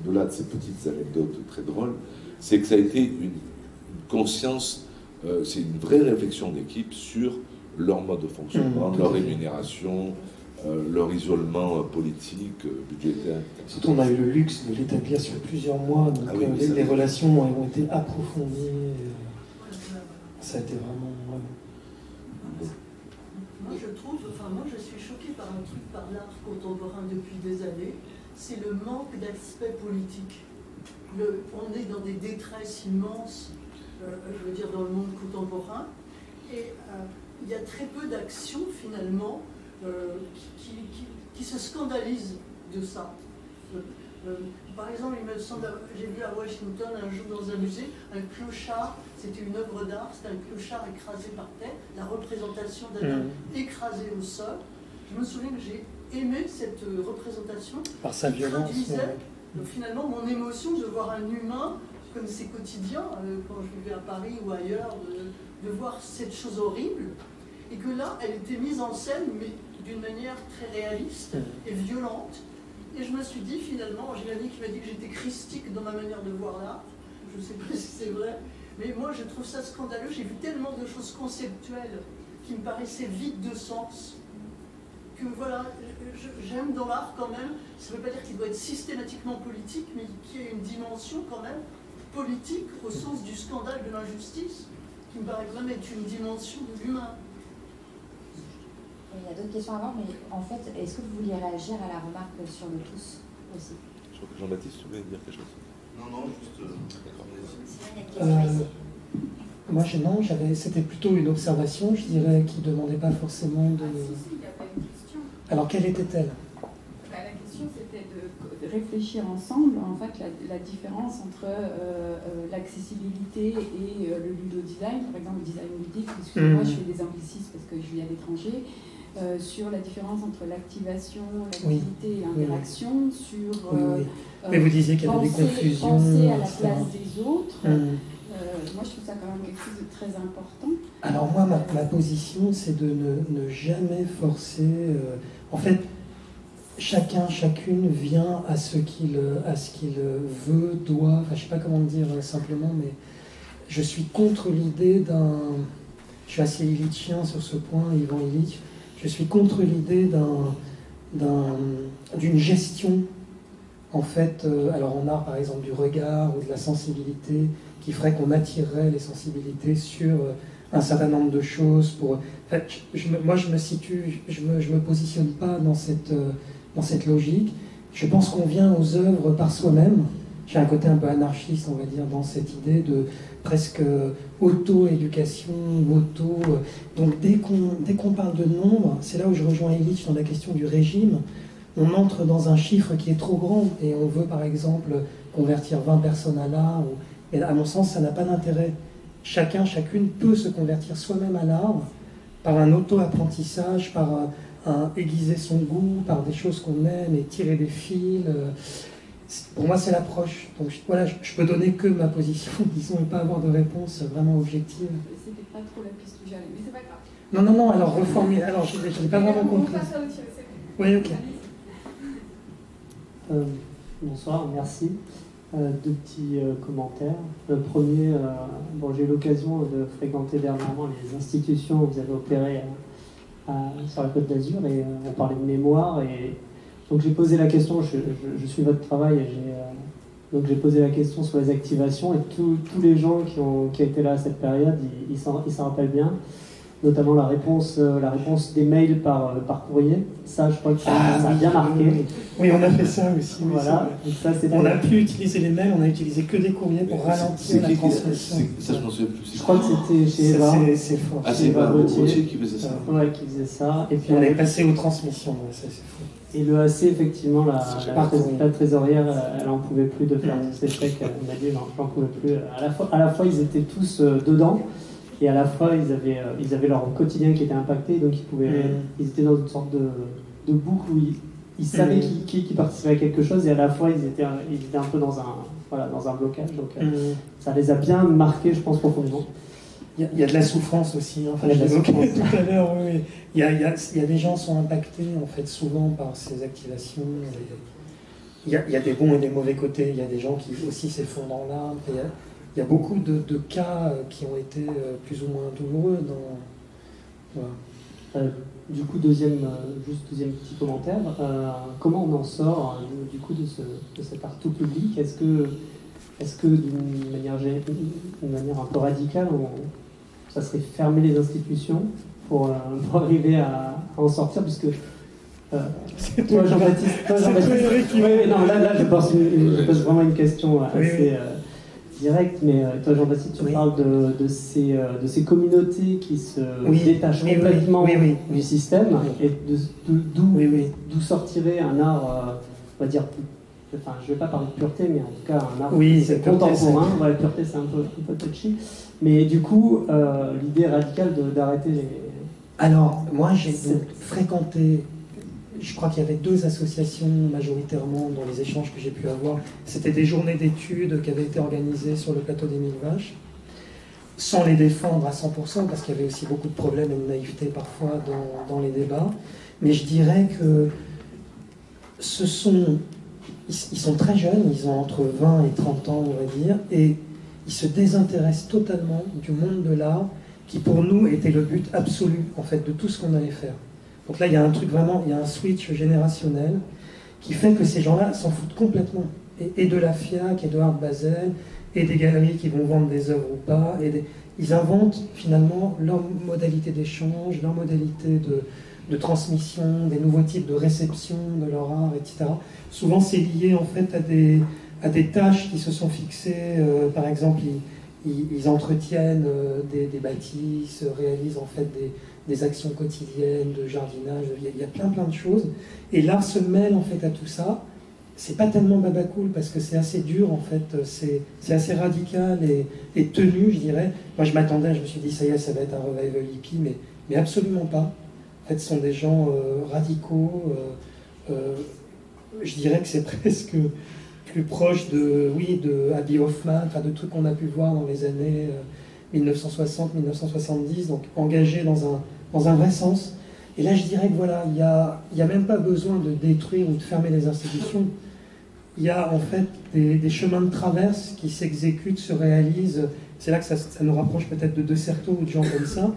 au-delà de ces petites anecdotes très drôles, c'est que ça a été une conscience, c'est une vraie réflexion d'équipe sur leur mode de fonctionnement, leur rémunération, leur isolement politique, budgétaire. Surtout, on a eu le luxe de l'établir sur plusieurs mois, donc les relations ont été approfondies. Ça a été vraiment... Moi, je trouve, moi, je suis choquée par un truc par l'art contemporain depuis des années, c'est le manque d'aspect politique. On est dans des détresses immenses, je veux dire, dans le monde contemporain, et il y a très peu d'actions, finalement, qui se scandalisent de ça. Par exemple, il me semble, j'ai vu à Washington un jour dans un musée, un clochard, c'était une œuvre d'art, c'était un clochard écrasé par terre, la représentation d'un homme écrasé au sol. Je me souviens que j'ai aimé cette représentation. Par sa violence. Qui traduisait finalement mon émotion de voir un humain, comme c'est quotidien, quand je vivais à Paris ou ailleurs, de voir cette chose horrible. Et que là, elle était mise en scène, mais d'une manière très réaliste et violente. Et je me suis dit, finalement, j'ai une amie qui m'a dit que j'étais christique dans ma manière de voir l'art. Je ne sais pas si c'est vrai, mais moi, je trouve ça scandaleux. J'ai vu tellement de choses conceptuelles qui me paraissaient vides de sens, que voilà, j'aime dans l'art quand même. Ça ne veut pas dire qu'il doit être systématiquement politique, mais qu'il y ait une dimension quand même politique au sens du scandale de l'injustice, qui me paraît quand même être une dimension de l'humain. Il y a d'autres questions avant, mais en fait, est-ce que vous vouliez réagir à la remarque sur le tous aussi? Je crois que Jean-Baptiste, tu voulais dire quelque chose? Non, juste... Moi, c'était plutôt une observation, je dirais, qui ne demandait pas forcément de... Ah si, il y avait une question. Alors, quelle était-elle? La question, c'était de réfléchir ensemble, en fait, la différence entre l'accessibilité et le ludo-design, par exemple le design ludique, excusez-moi, je fais des anglicismes parce que je vis à l'étranger, sur la différence entre l'activation, l'activité et l'interaction, sur... Mais vous disiez qu'il y avait des confusions. Penser à la place des autres. Moi, je trouve ça quand même quelque chose de très important. Alors moi, ma position, c'est de ne jamais forcer... en fait, chacune vient à ce qu'il veut, doit... Enfin, je ne sais pas comment le dire simplement, mais je suis contre l'idée d'un... Je suis assez illichien sur ce point, Ivan Illich. Je suis contre l'idée d'une gestion, en fait, alors en art, par exemple, du regard ou de la sensibilité, qui ferait qu'on attirerait les sensibilités sur un certain nombre de choses. Pour... En fait, moi, je me positionne pas dans cette logique. Je pense qu'on vient aux œuvres par soi-même. J'ai un côté un peu anarchiste, on va dire, dans cette idée de presque auto-éducation, Donc dès qu'on parle de nombre, c'est là où je rejoins Illich dans la question du régime. On entre dans un chiffre qui est trop grand et on veut, par exemple, convertir 20 personnes à l'art. Et à mon sens, ça n'a pas d'intérêt. Chacune peut se convertir soi-même à l'art par un auto-apprentissage, par aiguiser son goût, par des choses qu'on aime et tirer des fils. Pour moi, c'est l'approche. Donc voilà, je peux donner que ma position, disons, et pas avoir de réponse vraiment objective. C'était pas trop la piste où j'allais, mais c'est pas grave. Non, alors reformuler. Alors, je n'ai pas vraiment compris. On passe à autre chose, c'est bon. Oui, ok. Bonsoir, merci. Deux petits commentaires. Le premier, j'ai eu l'occasion de fréquenter dernièrement les institutions où vous avez opéré sur la Côte d'Azur et on parlait de mémoire. Et donc j'ai posé la question, je suis votre travail, et donc j'ai posé la question sur les activations et tous les gens qui étaient là à cette période, ils s'en rappellent bien. Notamment la réponse des mails par courrier. Ça, je crois que ça a bien marqué. Oui, on a fait ça aussi. Oui, voilà. On n'a plus utilisé les mails, on a utilisé que des courriers pour ralentir la transmission. Ça, je m'en souviens plus. Je crois que c'était chez Eva. C'est fort. Ah, c'est Eva Gauthier qui faisait ça. Ouais, qui faisait ça. Et puis on est passé aux transmissions, ça c'est fou. Et le AC, effectivement, la trésorière, elle n'en pouvait plus de faire tous ces chèques. Elle m'a dit, non, je n'en pouvais plus. À la fois, ils étaient tous dedans. Et à la fois, ils avaient leur quotidien qui était impacté, donc ils étaient dans une sorte de boucle où ils savaient qui participait à quelque chose, et à la fois, ils étaient un peu dans un blocage. Donc ça les a bien marqués, je pense, profondément. Il y a de la souffrance aussi. Enfin, je l'évoquais tout à l'heure. Oui. Il y a des gens qui sont impactés, en fait, souvent par ces activations. il y a des bons et des mauvais côtés, il y a des gens qui aussi s'effondrent dans l'art, il y a beaucoup de cas qui ont été plus ou moins douloureux dans... Voilà. Du coup, deuxième petit commentaire, comment on en sort du coup de cet art tout public? Est-ce que d'une manière un peu radicale, ça serait fermer les institutions pour arriver à en sortir, puisque toi Jean-Baptiste, non, là je pose vraiment une question assez directe, mais toi Jean-Baptiste, tu parles de ces communautés qui se détachent complètement du système, et d'où sortirait un art, on va dire, enfin je ne vais pas parler de pureté, mais en tout cas un art contemporain. La pureté c'est un peu touchy, mais du coup l'idée radicale d'arrêter les... Alors moi j'ai fréquenté, je crois qu'il y avait 2 associations majoritairement dans les échanges que j'ai pu avoir. C'était des journées d'études qui avaient été organisées sur le plateau des Mille Vaches, sans les défendre à 100%, parce qu'il y avait aussi beaucoup de problèmes et de naïveté parfois dans les débats. Mais je dirais que ils sont très jeunes, ils ont entre 20 et 30 ans, on va dire, et ils se désintéressent totalement du monde de l'art, qui pour nous était le but absolu, en fait, de tout ce qu'on allait faire. Donc là, il y a un truc vraiment, il y a un switch générationnel qui fait que ces gens-là s'en foutent complètement. Et de la FIAC, et de Art Basel, et des galeries qui vont vendre des œuvres ou pas. Ils inventent finalement leur modalité d'échange, leur modalité de transmission, des nouveaux types de réception de leur art, etc. Souvent, c'est lié en fait à des tâches qui se sont fixées. Par exemple, ils entretiennent des bâtisses, réalisent en fait des actions quotidiennes, de jardinage, il y a plein de choses. Et l'art se mêle en fait à tout ça. C'est pas tellement babacool parce que c'est assez dur en fait, c'est assez radical et tenu, je dirais. Moi je m'attendais, je me suis dit ça y est, ça va être un revival hippie, mais absolument pas. En fait, ce sont des gens radicaux. Je dirais que c'est presque plus proche de Abby Hoffman, enfin de trucs qu'on a pu voir dans les années 1960-1970, donc engagés dans un vrai sens. Et là, je dirais que voilà, il y a même pas besoin de détruire ou de fermer les institutions. Il y a en fait des chemins de traverse qui s'exécutent, se réalisent. C'est là que ça nous rapproche peut-être de Certeau ou de gens comme ça,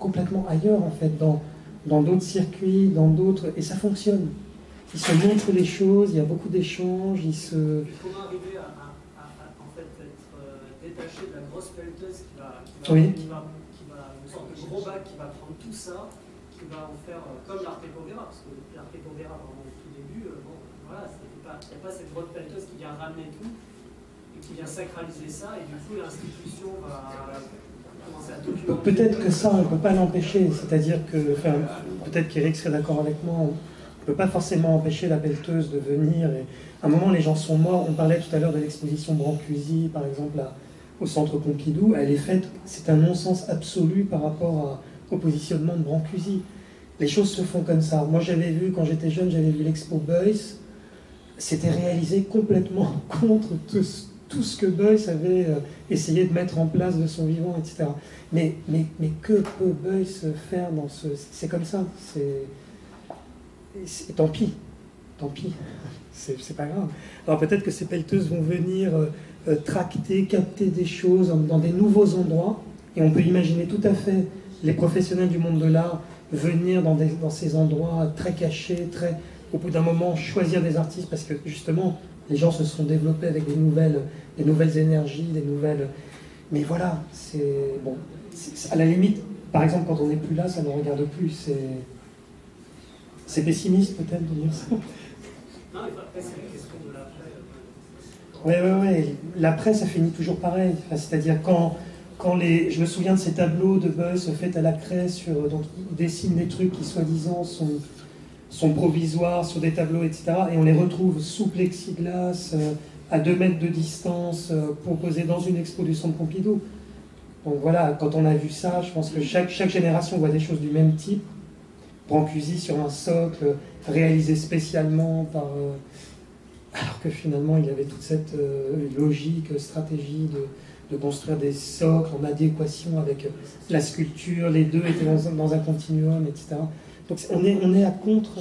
complètement ailleurs en fait, dans d'autres circuits, dans d'autres, et ça fonctionne. Ils se montrent les choses, il y a beaucoup d'échanges, Il faudra arriver à en fait être détaché de la grosse pelleteuse qui va une sorte de gros bac qui va prendre tout ça, qui va en faire comme l'Arte Povera, parce que l'Arte Povera, au tout début, voilà, il n'y a pas cette grosse pelleteuse qui vient ramener tout et qui vient sacraliser ça, et du coup l'institution va commencer à documenter. Peut-être que ça, on ne peut pas l'empêcher, c'est-à-dire que, peut-être qu'Éric serait d'accord avec moi, on ne peut pas forcément empêcher la pelleteuse de venir. Et à un moment, les gens sont morts. On parlait tout à l'heure de l'exposition Brancusi, par exemple, au Centre Pompidou. Elle est faite, c'est un non-sens absolu par rapport au positionnement de Brancusi. Les choses se font comme ça. Moi, j'avais vu, quand j'étais jeune, j'avais vu l'expo Beuys. C'était réalisé complètement contre tout ce que Beuys avait essayé de mettre en place de son vivant, etc. Mais que peut Beuys faire dans ce... C'est comme ça, et tant pis, c'est pas grave. Alors peut-être que ces pelleteuses vont venir tracter, capter des choses dans des nouveaux endroits, et on peut imaginer tout à fait les professionnels du monde de l'art venir dans ces endroits très cachés, au bout d'un moment choisir des artistes, parce que justement les gens se sont développés avec des nouvelles énergies, mais voilà, à la limite, par exemple quand on n'est plus là, ça ne nous regarde plus, c'est pessimiste peut-être de dire ça. Non, mais après, c'est la question de l'après. Oui. L'après, ça finit toujours pareil. C'est-à-dire je me souviens de ces tableaux de Beuys faits à la craie, donc il dessine des trucs qui soi-disant sont provisoires sur des tableaux, etc. Et on les retrouve sous plexiglas, à 2 mètres de distance, proposés dans une expo du Centre Pompidou. Donc voilà, quand on a vu ça, je pense que chaque génération voit des choses du même type. Brancusi sur un socle, réalisé spécialement alors que finalement il avait toute cette logique, stratégie de construire des socles en adéquation avec la sculpture, les deux étaient dans un continuum, etc. Donc on est à contre...